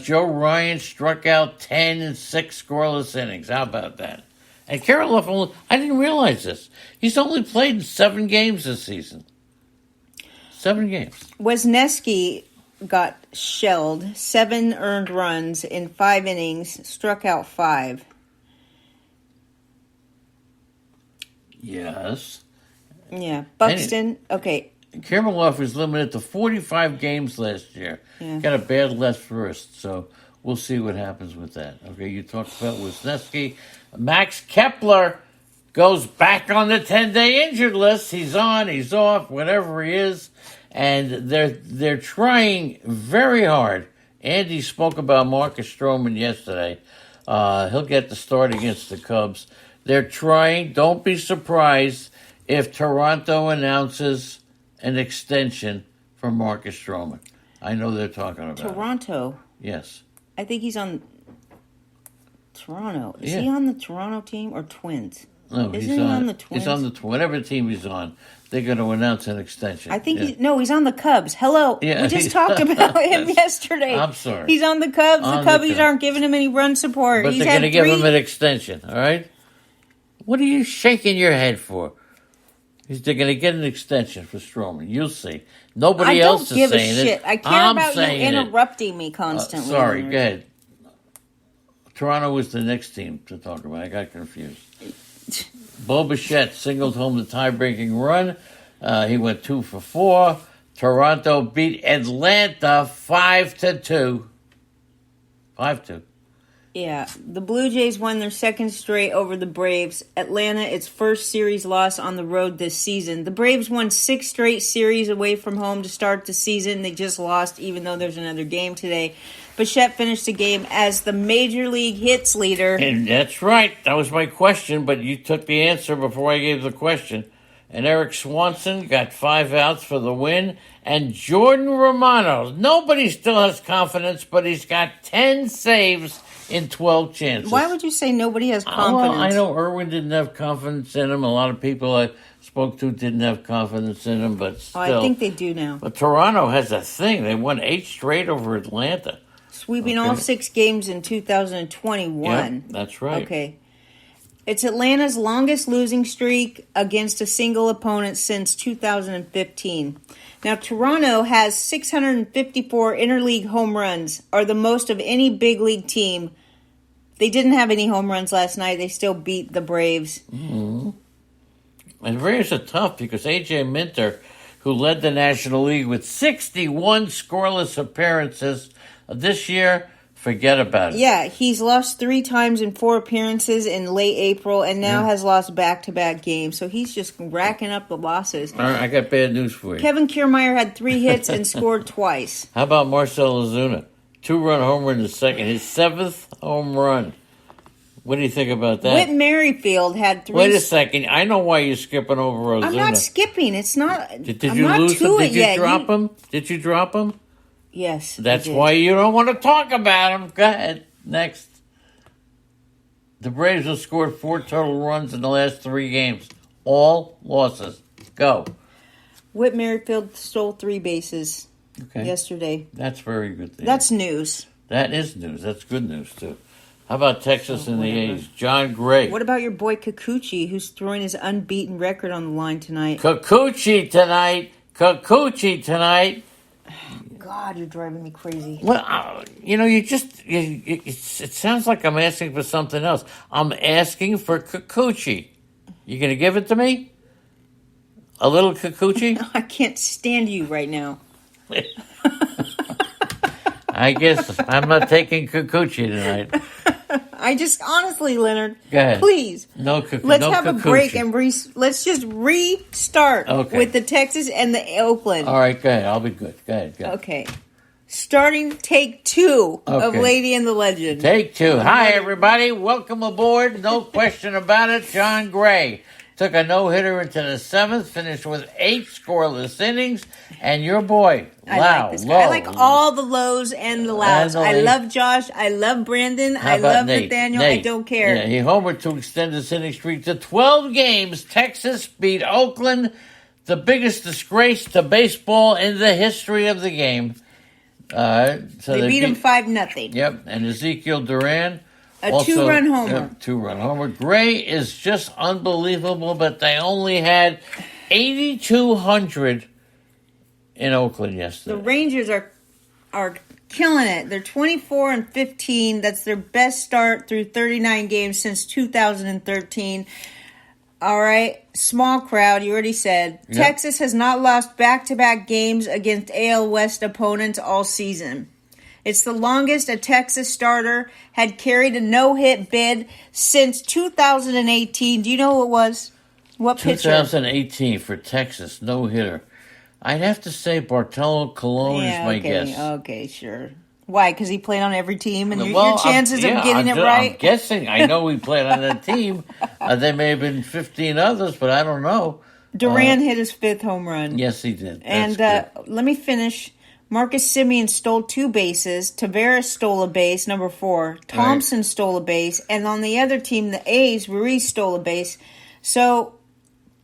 Joe Ryan struck out 10 in 6 scoreless innings. How about that? And Kirilloff, I didn't realize this. He's only played in 7 games this season. 7 games. Wesneski got shelled. 7 earned runs in 5 innings. Struck out 5. Yes. Yeah. Buxton. Okay. Kirilloff was limited to 45 games last year. Yeah. Got a bad left wrist, so we'll see what happens with that. Okay, you talked about Wisniewski. Max Kepler goes back on the 10-day injured list. He's on, he's off, whatever he is. And they're trying very hard. Andy spoke about Marcus Stroman yesterday. He'll get the start against the Cubs. They're trying. Don't be surprised if Toronto announces an extension for Marcus Stroman. I know they're talking about Toronto. Yes. I think he's on Toronto. Is he on the Toronto team or Twins? No, Isn't he on the Twins? He's on the whatever team he's on. They're going to announce an extension. I think he's on the Cubs. Hello. Yeah, we just talked about him yesterday. I'm sorry. He's on the Cubs. The Cubbies aren't giving him any run support. But they're going to give him an extension, all right? What are you shaking your head for? They're going to get an extension for Stroman. You'll see. Nobody else is saying it. I don't give a shit. I care about you interrupting me constantly. Sorry, go ahead. Toronto was the next team to talk about. I got confused. Bo Bichette singled home the tie-breaking run. He went 2 for 4. Toronto beat Atlanta 5-2. 5-2. Yeah, the Blue Jays won their second straight over the Braves. Atlanta, its first series loss on the road this season. The Braves won 6 straight series away from home to start the season. They just lost, even though there's another game today. Bichette finished the game as the Major League hits leader. And that's right. That was my question, but you took the answer before I gave the question. And Eric Swanson got 5 outs for the win. And Jordan Romano, nobody still has confidence, but he's got 10 saves in 12 chances. Why would you say nobody has confidence? Well, I know Irwin didn't have confidence in him. A lot of people I spoke to didn't have confidence in him, but still. I think they do now. But Toronto has a thing. They won 8 straight over Atlanta. Sweeping all 6 games in 2021. Yeah, that's right. Okay. It's Atlanta's longest losing streak against a single opponent since 2015. Now, Toronto has 654 interleague home runs, or the most of any big league team. They didn't have any home runs last night. They still beat the Braves. Mm-hmm. And Braves are tough because A.J. Minter, who led the National League with 61 scoreless appearances this year, Forget about it. Yeah, he's lost 3 times in 4 appearances in late April and now has lost back-to-back games. So he's just racking up the losses. All right, I got bad news for you. Kevin Kiermaier had 3 hits and scored twice. How about Marcell Ozuna? 2-run homer in the second. His 7th home run. What do you think about that? Whit Merrifield had 3. Wait a second. I know why you're skipping over Ozuna. I'm not skipping. It's not. Did I'm you not lose to him? it Did you yet. drop him? Did you drop him? Yes. That's why you don't want to talk about him. Go ahead. Next. The Braves have scored 4 total runs in the last 3 games. All losses. Go. Whit Merrifield stole 3 bases yesterday. That's very good. That's news. That is news. That's good news, too. How about Texas and the A's? John Gray. What about your boy Kikuchi, who's throwing his unbeaten record on the line tonight? Kikuchi tonight. God, you're driving me crazy. Well, it sounds like I'm asking for something else. I'm asking for Kikuchi. You going to give it to me? A little Kikuchi? I can't stand you right now. I guess I'm not taking Kikuchi tonight. I just, honestly, Leonard, Go ahead. Please. Let's have a break and let's just restart with the Texas and the Oakland. All right, go ahead. I'll be good. Go ahead. Okay. Starting take 2 of Lady and the Legend. Take 2. Hi, everybody. Welcome aboard. No question about it. John Gray took a no-hitter into the 7th, finished with 8 scoreless innings, and your boy, I like all the lows and the lows. I love Josh. I love Brandon. I love Nathaniel. I don't care. Yeah, he homered to extend his inning streak to 12 games. Texas beat Oakland, the biggest disgrace to baseball in the history of the game. So they beat him 5-0. Yep, and Ezekiel Duran. A 2-run homer. Yep, 2-run homer. Gray is just unbelievable, but they only had 8,200 in Oakland yesterday. The Rangers are killing it. They're 24-15. That's their best start through 39 games since 2013. All right, small crowd, you already said. Yep. Texas has not lost back-to-back games against AL West opponents all season. It's the longest a Texas starter had carried a no-hit bid since 2018. Do you know who it was? What pitcher? 2018 for Texas, no-hitter. I'd have to say Bartolo Colon is my guess. Okay, sure. Why? Because he played on every team, and your chances of getting it right? I'm guessing. I know he played on that team. There may have been 15 others, but I don't know. Duran hit his 5th home run. Yes, he did. And let me finish. Marcus Semien stole 2 bases. Tavares stole a base, number 4. Thompson stole a base. And on the other team, the A's, Ruiz stole a base. So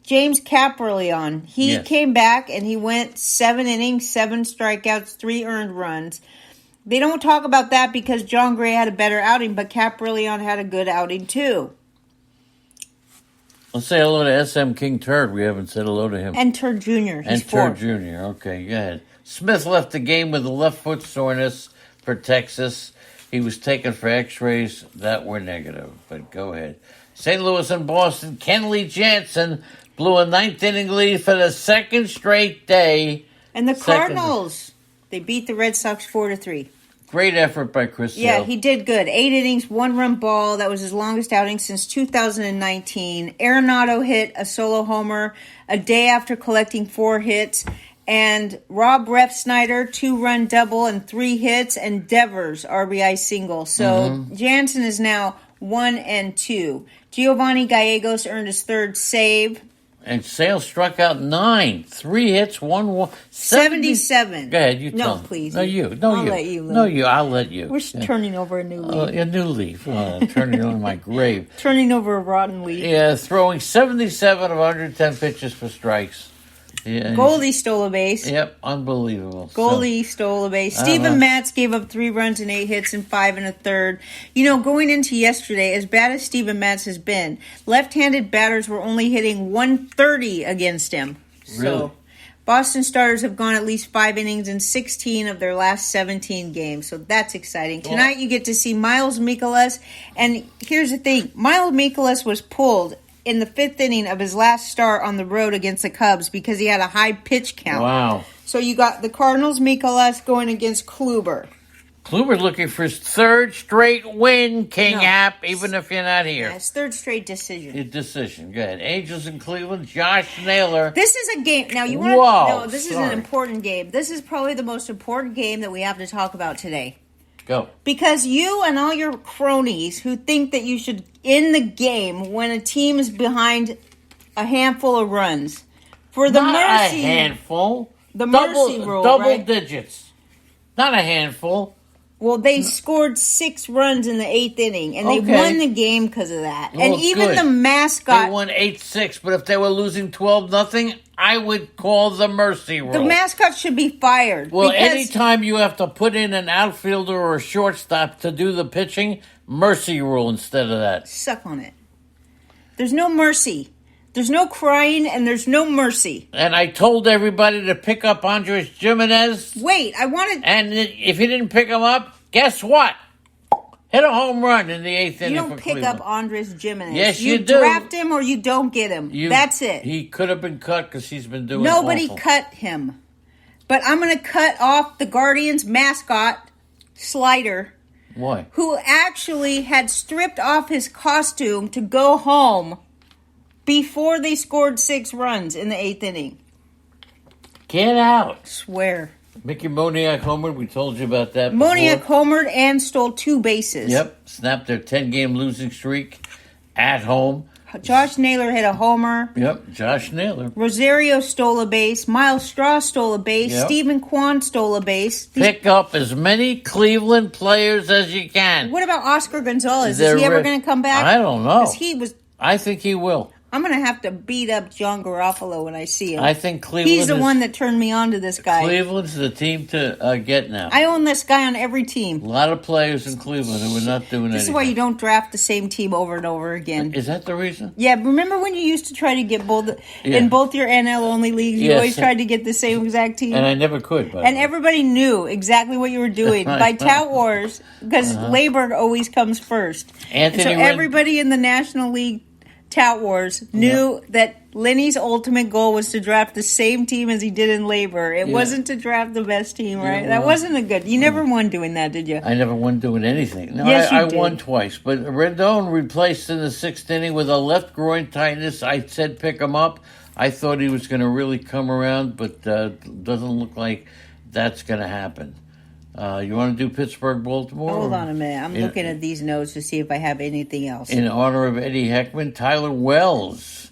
James Kaprielian, he came back and he went 7 innings, 7 strikeouts, 3 earned runs. They don't talk about that because John Gray had a better outing, but Kaprielian had a good outing too. Let's say hello to SM King Turd. We haven't said hello to him. And Turd Jr. He's 4. Turd Jr. Okay, go ahead. Smith left the game with a left foot soreness for Texas. He was taken for x-rays that were negative, but go ahead. St. Louis and Boston, Kenley Jansen blew a 9th inning lead for the 2nd straight day. And the Cardinals, they beat the Red Sox 4-3. Great effort by Chris Sale. Yeah, he did good. 8 innings, 1-run ball. That was his longest outing since 2019. Arenado hit a solo homer a day after collecting 4 hits. And Rob Refsnyder, 2-run double and 3 hits. And Devers, RBI single. So Jansen is now 1-2. Giovanni Gallegos earned his 3rd save. And Sale struck out 9. 3 hits, 1 walk. 77. Go ahead, you tell him. No, please. No, you. I'll let you. No, you. I'll let you. We're turning over a new leaf. A new leaf. Turning on my grave. Turning over a rotten leaf. Yeah, throwing 77 of 110 pitches for strikes. Yeah, Goldie stole a base. Yep, unbelievable. Goldie stole a base. Steven Matz gave up 3 runs and 8 hits in 5 1/3. You know, going into yesterday, as bad as Steven Matz has been, left-handed batters were only hitting 130 against him. Really? So, Boston starters have gone at least 5 innings in 16 of their last 17 games. So that's exciting. Tonight you get to see Miles Mikolas. And here's the thing. Miles Mikolas was pulled in the 5th inning of his last start on the road against the Cubs because he had a high pitch count. Wow. So you got the Cardinals, Mikolas going against Kluber. Kluber's looking for his third straight win, King No. Hap, even if you're not here. Yeah, his third straight decision. Your decision. Go ahead. Angels in Cleveland, Josh Naylor. This is a game. Now, you want Whoa, to know, this is sorry. an important game. This is probably the most important game that we have to talk about today. Go. Because you and all your cronies who think that you should end the game when a team is behind a handful of runs. For the Not mercy, a handful. the mercy rule, Double right? digits. Not a handful. Well, they scored 6 runs in the 8th inning, and they Okay. won the game because of that. Well, and even good. the They mascot, won 8-6, but if they were losing 12-0, I would call the mercy rule. the mascot should be fired. Well, because anytime you have to put in an outfielder or a shortstop to do the pitching, mercy rule instead of that. suck on it. There's no mercy. There's no crying, and there's no mercy. And I told everybody to pick up Andres Gimenez, Wait, I wanted. and if you didn't pick him up, guess what? Hit a home run in the 8th inning You for don't pick Cleveland. up Andres Gimenez. Yes, you you do. draft him or you don't get him. That's it. He could have been cut because he's been doing Nobody awful. cut him. But I'm going to cut off the Guardians mascot, Slider, Why? who actually had stripped off his costume to go home before they scored 6 runs in the 8th inning. Get out. Swear. Mickey Moniak homered. We told you about that Moniak before. homered and stole 2 bases. Yep. Snapped their 10-game losing streak at home. Josh Naylor hit a homer. Yep. Josh Naylor. Rosario stole a base. Miles Straw stole a base. Yep. Stephen Kwan stole a base. Pick up as many Cleveland players as you can. What about Oscar Gonzalez? They're Is he ever re- going to come back? I don't know. 'Cause he was. I think he will. I'm going to have to beat up John Garofalo when I see him. I think Cleveland He's the is, one that turned me on to this guy. Cleveland's the team to get now. I own this guy on every team. A lot of players in Cleveland who are not doing This is anything. why you don't draft the same team over and over again. Is that the reason? Yeah, remember when you used to try to get both Yeah. in both your NL only leagues? You Yes. always tried to get the same exact team. And I never could. By the And way. everybody knew exactly what you were doing by tout wars because labor always comes first. Anthony and so Ren- everybody in the National League tout wars knew that Lenny's ultimate goal was to draft the same team as he did in labor. It Yeah. wasn't to draft the best team, right? Yeah, That well- wasn't a good. You never won doing that, did you? I never won doing anything. No, Yes, you I did. won twice. But Rendon replaced in the 6th inning with a left groin tightness. I said pick him up. I thought he was going to really come around, but doesn't look like that's going to happen. You want to do Pittsburgh, Baltimore? Hold on a minute. I'm In- looking at these notes to see if I have anything else. In honor of Eddie Heckman, Tyler Wells.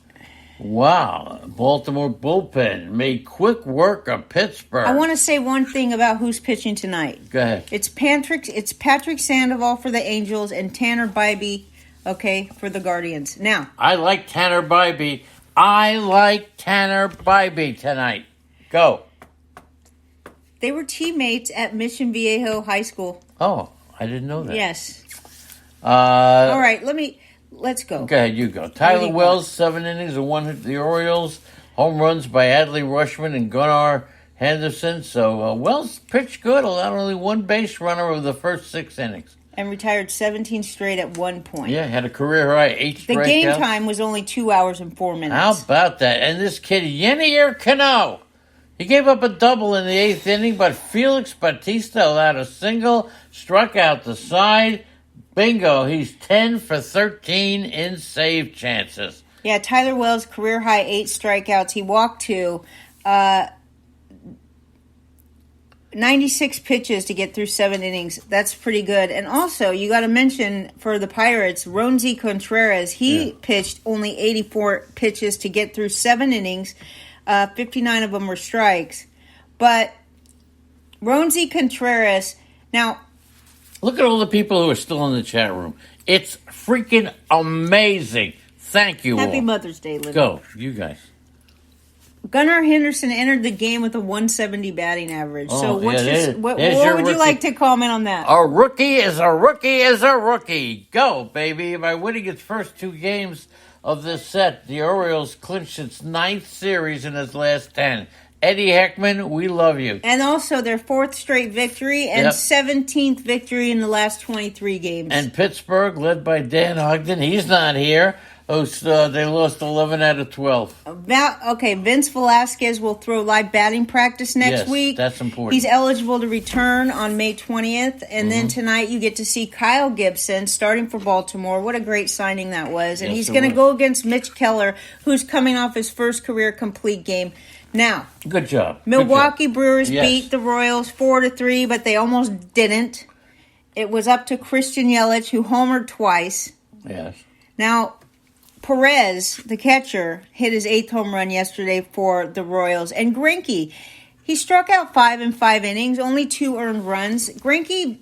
Wow. Baltimore bullpen made quick work of Pittsburgh. I want to say one thing about who's pitching tonight. Go ahead. It's Patrick Sandoval for the Angels and Tanner Bybee, okay, for the Guardians. Now, I like Tanner Bybee. I like Tanner Bybee tonight. Go. they were teammates at Mission Viejo High School. Oh, I didn't know that. Yes. Uh, All right, let's go. Go ahead, you go. What do Tyler you Wells, 7 innings and 1 hit the Orioles. Home runs by Adley Rushman and Gunnar Henderson. So Wells pitched good, allowed only 1 base runner over the first 6 innings. And retired 17 straight at one point. Yeah, had a career high 8 The strikeouts. game time was only 2 hours and 4 minutes. How about that? And this kid, Yenier Cano, he gave up a double in the 8th inning, but Felix Bautista allowed a single, struck out the side. Bingo, he's 10 for 13 in save chances. Yeah, Tyler Wells, career high 8 strikeouts. He walked 2. 96 pitches to get through 7 innings. That's pretty good. And also, you got to mention for the Pirates, Ronzi Contreras. He pitched only 84 pitches to get through 7 innings. 59 of them were strikes. But Ronzi Contreras, now, Look at all the people who are still in the chat room. It's freaking amazing. Thank you happy all. Mother's Day, Libby. Go, you guys. Gunnar Henderson entered the game with a 170 batting average. Oh, So what's yeah, what there's your would you rookie. like to comment on that? A rookie is a rookie is a rookie. Go, baby. By winning its first 2 games of this set, the Orioles clinched its 9th series in its last 10. Eddie Heckman, we love you. And also their 4th straight victory and Yep. 17th victory in the last 23 games. And Pittsburgh, led by Dan Ogden, he's not here. They lost 11 out of 12. Vince Velasquez will throw live batting practice next week. That's important. He's eligible to return on May 20th. And then tonight you get to see Kyle Gibson starting for Baltimore. What a great signing that was. And he's going to go against Mitch Keller, who's coming off his first career complete game. Now, good job. Milwaukee Brewers beat the Royals 4-3, but they almost didn't. It was up to Christian Yelich, who homered twice. Yes. Now, Perez, the catcher, hit his 8th home run yesterday for the Royals. And Greinke, he struck out 5 in 5 innings, only 2 earned runs. Greinke,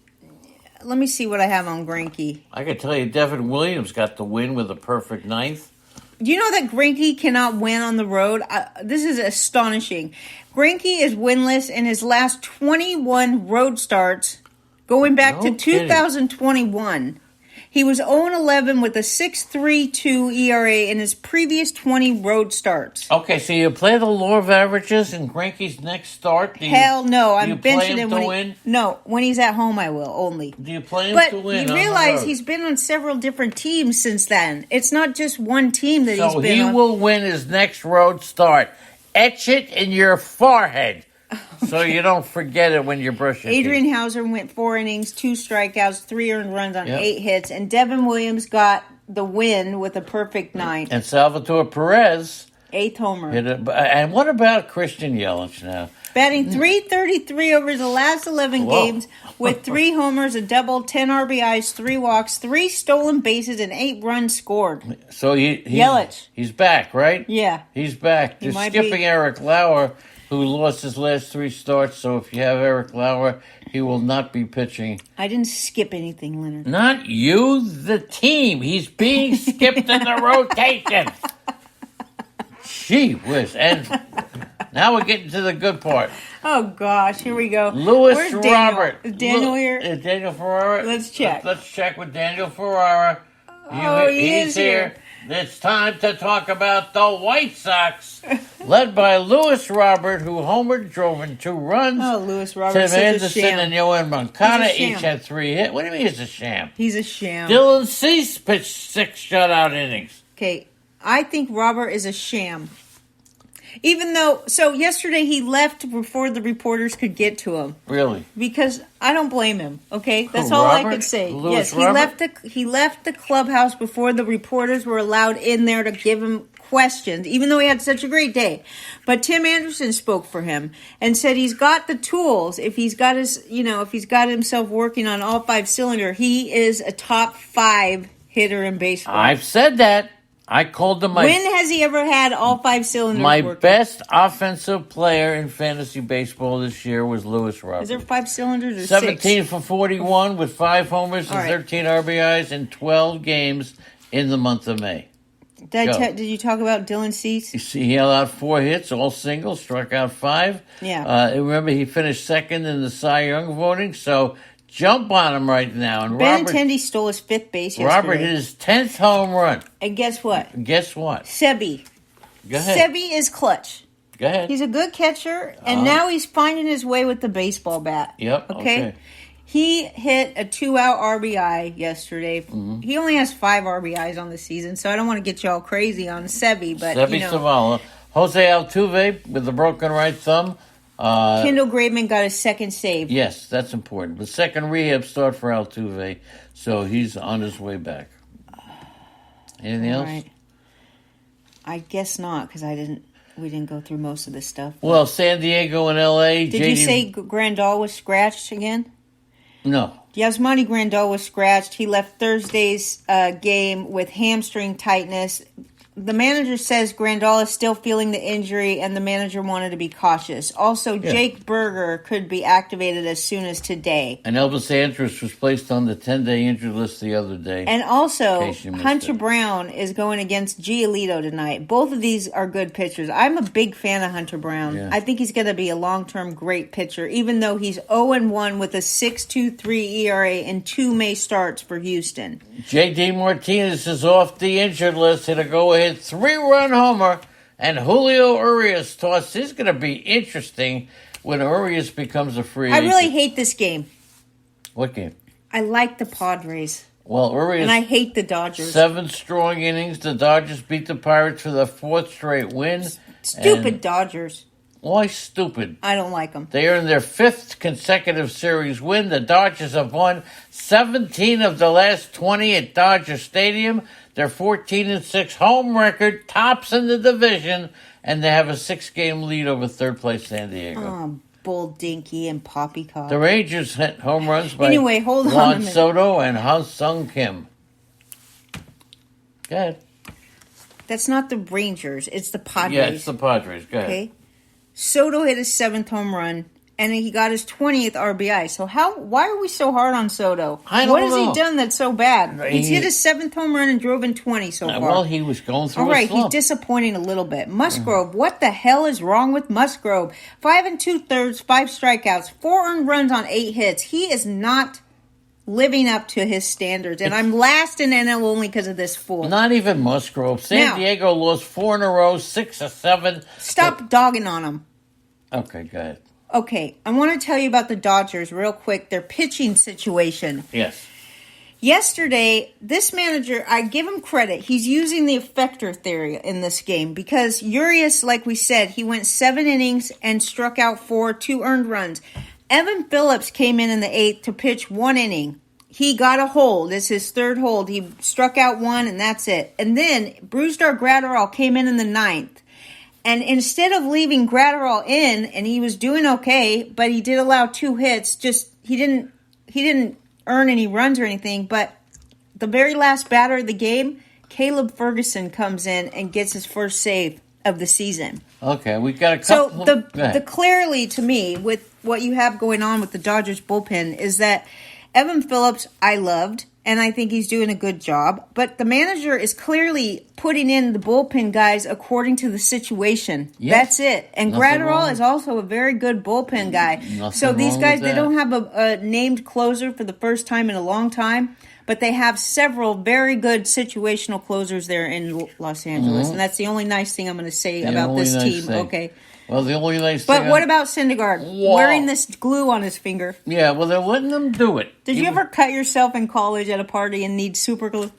let me see what I have on Greinke. I can tell you, Devin Williams got the win with a perfect ninth. Do you know that Greinke cannot win on the road? This is astonishing. Greinke is winless in his last 21 road starts going back to 2021. He was 0-11 with a 6.32 ERA in his previous 20 road starts. Okay, so you play the law of averages in Greinke's next start? Hell no. I'm benching him to win? No, when he's at home I will only. Do you play him to win? But you realize he's been on several different teams since then. It's not just one team that he's been on. So he will win his next road start. Etch it in your forehead. So you don't forget it when you're brushing Adrian Hauser went 4 innings, 2 strikeouts, 3 earned runs on 8 hits, and Devin Williams got the win with a perfect 9. And Salvatore Perez, 8th homer. And what about Christian Yelich now? Batting .333 over the last 11 games with 3 homers, a double, 10 RBIs, 3 walks, 3 stolen bases, and 8 runs scored. So Yelich. He's back, right? Yeah. He's back. They're skipping Eric Lauer, who lost his last 3 starts. So if you have Eric Lauer, he will not be pitching. I didn't skip anything, Leonard. Not you, the team. He's being skipped in the rotation. Gee whiz. And now we're getting to the good part. Oh, gosh. Here we go. Where's Robert. Is Daniel here? Is Daniel Ferrara? Let's check. Let's check with Daniel Ferrara. He's here. It's time to talk about the White Sox, led by Luis Robert, who homered, drove in 2 runs. Oh, Luis Robert, Tim Anderson and Yoan Moncada each had 3 hits. What do you mean he's a sham? He's a sham. Dylan Cease pitched 6 shutout innings. Okay, I think Robert is a sham. Even though, yesterday he left before the reporters could get to him. Really? Because I don't blame him. Okay, that's all I could say. Louis yes, Robert? he left the clubhouse before the reporters were allowed in there to give him questions, even though he had such a great day. But Tim Anderson spoke for him and said he's got the tools. If he's got if he's got himself working on all 5 cylinder, he is a top 5 hitter in baseball. I've said that. I called him When has he ever had all 5 cylinders working? Best offensive player in fantasy baseball this year was Luis Robert. Is there 5 cylinders or 17 for 41 with 5 homers and 13 RBIs in 12 games in the month of May. Did you talk about Dylan Cease? You see, he allowed 4 hits, all singles, struck out 5. Yeah. Remember, he finished second in the Cy Young voting, so jump on him right now. And Benintendi stole his 5th base yesterday. Robert hit his 10th home run. And guess what? Sebi. Go ahead. Sebi is clutch. Go ahead. He's a good catcher, and now he's finding his way with the baseball bat. Yep. Okay. He hit a 2-out RBI yesterday. Mm-hmm. He only has 5 RBIs on the season, so I don't want to get you all crazy on Sebi. But Sebi Zavala. Jose Altuve with the broken right thumb. Kendall Graveman got his 2nd save. Yes, that's important. The 2nd rehab start for Altuve, so he's on his way back. Anything else? Right. I guess not, because we didn't go through most of this stuff. Well, San Diego and L.A. Did you say Grandal was scratched again? No. Yasmani Grandal was scratched. He left Thursday's game with hamstring tightness. The manager says Grandal is still feeling the injury, and the manager wanted to be cautious. Also, Jake Berger could be activated as soon as today. And Elvis Andrus was placed on the 10-day injured list the other day. And also, Hunter Brown is going against Giolito tonight. Both of these are good pitchers. I'm a big fan of Hunter Brown. Yeah. I think he's going to be a long-term great pitcher, even though he's 0-1 with a 6.23 ERA in 2 May starts for Houston. J.D. Martinez is off the injured list. Hit a go-ahead 3-run homer, and Julio Urias tossed. This is going to be interesting when Urias becomes a free agent. I really hate this game. What game? I like the Padres. Well, and I hate the Dodgers. 7 strong innings. The Dodgers beat the Pirates for the 4th straight win. Stupid Dodgers. Why stupid? I don't like them. They earned their 5th consecutive series win. The Dodgers have won 17 of the last 20 at Dodger Stadium. They're 14-6 home record, tops in the division, and they have a 6-game lead over third place San Diego. Oh, Bull Dinky and Poppycock. The Rangers hit home runs by hold on Juan Soto and Ha-Sung Kim. Go ahead. That's not the Rangers. It's the Padres. Yeah, it's the Padres. Go ahead. Okay. Soto hit his 7th home run, and he got his 20th RBI. So why are we so hard on Soto? I don't What know. has he done that's so bad? He's hit his 7th home run and drove in 20 so far. Well, he was going through All right, a slump. he's disappointing a little bit. Musgrove, what the hell is wrong with Musgrove? 5 2/3, 5 strikeouts, 4 earned runs on 8 hits. He is not living up to his standards, and I'm last in NL only because of this fool. Not even Musgrove. San Diego lost 4 in a row, 6 of 7. Stop dogging on him. Okay, go ahead. Okay, I want to tell you about the Dodgers real quick, their pitching situation. Yes. Yesterday, this manager, I give him credit. He's using the effector theory in this game because Urias, like we said, he went 7 innings and struck out 4, 2 earned runs. Evan Phillips came in the 8th to pitch 1 inning. He got a hold. It's his 3rd hold. He struck out 1, and that's it. And then Brusdar Graterol came in the 9th. And instead of leaving Graterol in, and he was doing okay, but he did allow 2 hits. Just he didn't earn any runs or anything. But the very last batter of the game, Caleb Ferguson comes in and gets his first save of the season. Okay, we got a couple. So the clearly to me with what you have going on with the Dodgers bullpen is that Evan Phillips I loved, and I think he's doing a good job. But the manager is clearly putting in the bullpen guys according to the situation. Yes. That's it. And Nothing Graterol wrong. is also a very good bullpen guy. Nothing So these wrong guys, with they that. don't have a named closer for the first time in a long time. But they have several very good situational closers there in Los Angeles. And that's the only nice thing I'm going to say The about only this nice team. thing. Okay. Well, the only nice thing. But what about Syndergaard Whoa. wearing this glue on his finger? Yeah, well, they're letting them do it. Did you ever cut yourself in college at a party and need super glue?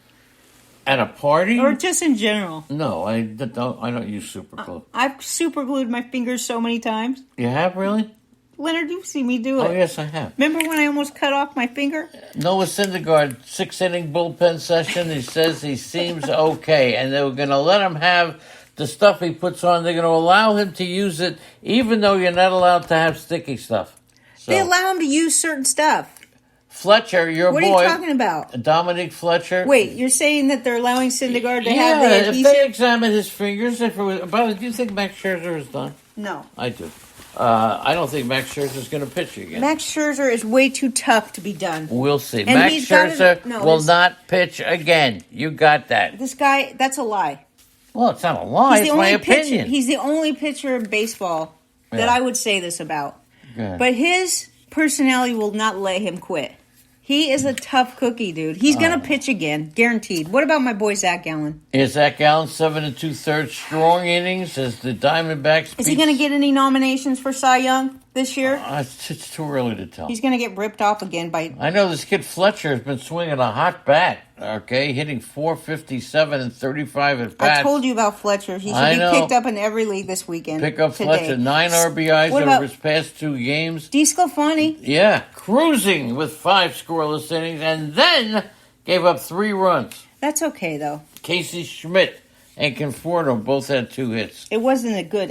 At a party? Or just in general? No, I don't use super glue. I've super glued my fingers so many times. You have, really? Leonard, you've seen me do it. Oh, yes, I have. Remember when I almost cut off my finger? Noah Syndergaard, 6-inning bullpen session. He says he seems okay, and they were going to let him have the stuff he puts on. They're going to allow him to use it, even though you're not allowed to have sticky stuff. So, They allow him to use certain stuff. Fletcher, your What boy. are you talking about? Dominic Fletcher. Wait, you're saying that they're allowing Syndergaard to Yeah, have the if adhesive? they examine his fingers, if it was, by the way, do you think Max Scherzer is done? No. I do. I don't think Max Scherzer is going to pitch again. Max Scherzer is way too tough to be done. We'll see. And Max he's got Scherzer no, will this- not pitch again. You got that. This guy, that's a lie. Well, it's not a lie. It's my opinion. He's the only pitcher in baseball that Yeah. I would say this about. Yeah. But his personality will not let him quit. He is a tough cookie, dude. He's going to pitch again, guaranteed. What about my boy Zach Gallen? Is Zach Gallen 7 2/3 strong innings as the Diamondbacks? Is he going to get any nominations for Cy Young this year? It's too early to tell. He's going to get ripped off again by... I know this kid Fletcher has been swinging a hot bat. Okay, hitting .457 and 35 at bats. I told you about Fletcher. He should I be know. picked up in every league this weekend. Pick up today. Fletcher, 9 RBIs What over about- his past 2 games. DeSclafani. Yeah, cruising with 5 scoreless innings, and then gave up 3 runs. That's okay, though. Casey Schmidt and Conforto both had 2 hits. It wasn't a great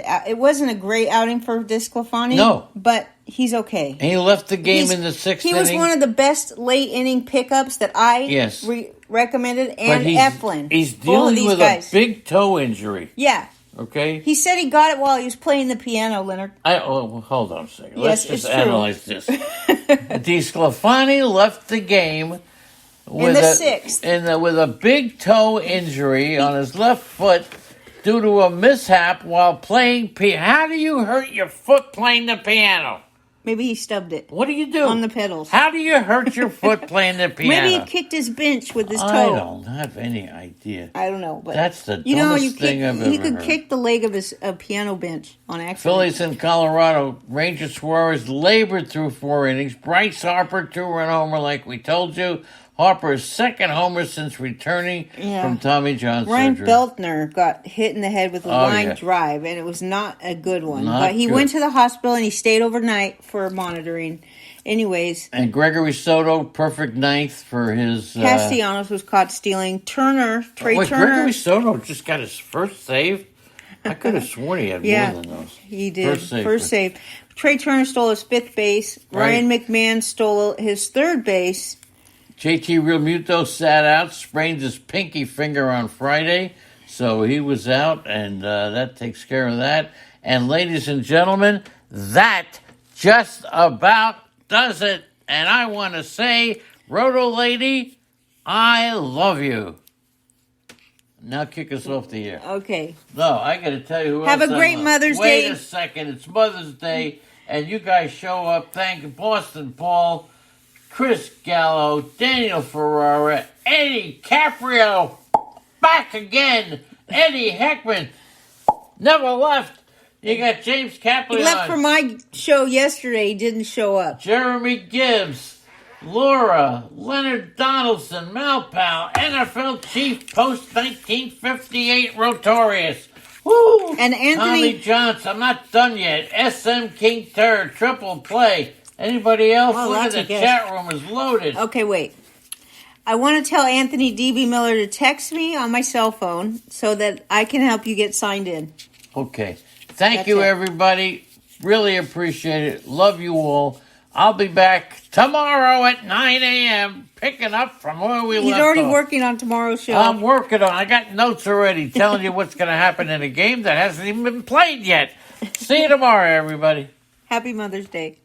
outing for DeSclafani. No. But he's okay. And he left the game in the 6th He inning. was one of the best late inning pickups that I Yes. recommended, but and Eflin. he's Both of dealing these with guys. a big toe injury. Yeah. Okay? He said he got it while he was playing the piano, Leonard. Hold on a second. Let's Yes, just it's true. analyze this. DeSclafani left the game with the a 6th. with a big toe injury on his left foot due to a mishap while playing piano. How do you hurt your foot playing the piano? Maybe he stubbed it What do you do? on the pedals. How do you hurt your foot playing the piano? Maybe he kicked his bench with his toe. I don't have any idea. I don't know, but That's the you know how dumbest thing I've he ever could heard. kick the leg of his piano bench on accident. Phillies in Colorado. Ranger Suarez labored through 4 innings. Bryce Harper, 2-run homer like we told you. Harper's second homer since returning from Tommy John Ryan surgery. Beltner got hit in the head with a line drive, and it was not a good one. But he went to the hospital, and he stayed overnight for monitoring. Anyways. And Gregory Soto, perfect ninth for his... Castellanos was caught stealing. Trey Turner... Gregory Soto just got his first save? I could have sworn he had more than those. He did. First save. Trey Turner stole his fifth base. Ryan McMahon stole his third base. JT Realmuto sat out, sprained his pinky finger on Friday, so he was out, and that takes care of that. And ladies and gentlemen, that just about does it. And I want to say, Roto Lady, I love you. Now kick us off the air. Okay. No, I got to tell you who Have else a great Mother's Day. Wait a second. It's Mother's Day, and you guys show up. Thank you, Boston Paul, Chris Gallo, Daniel Ferrara, Eddie Caprio, back again. Eddie Heckman, never left. You got James Kaplan. He left for my show yesterday. He didn't show up. Jeremy Gibbs, Laura, Leonard Donaldson, Malpal, NFL Chief post-1958 Rotorius. Woo! And Anthony Tommy Johnson. I'm not done yet. SM King Turd, triple play. Anybody else? Oh, look at the chat room is loaded. Okay, wait. I want to tell Anthony D.B. Miller to text me on my cell phone so that I can help you get signed in. Okay. Thank you, everybody. Really appreciate it. Love you all. I'll be back tomorrow at 9 a.m. picking up from where we left off. He's already working on tomorrow's show. I'm working on it. I got notes already telling you what's going to happen in a game that hasn't even been played yet. See you tomorrow, everybody. Happy Mother's Day.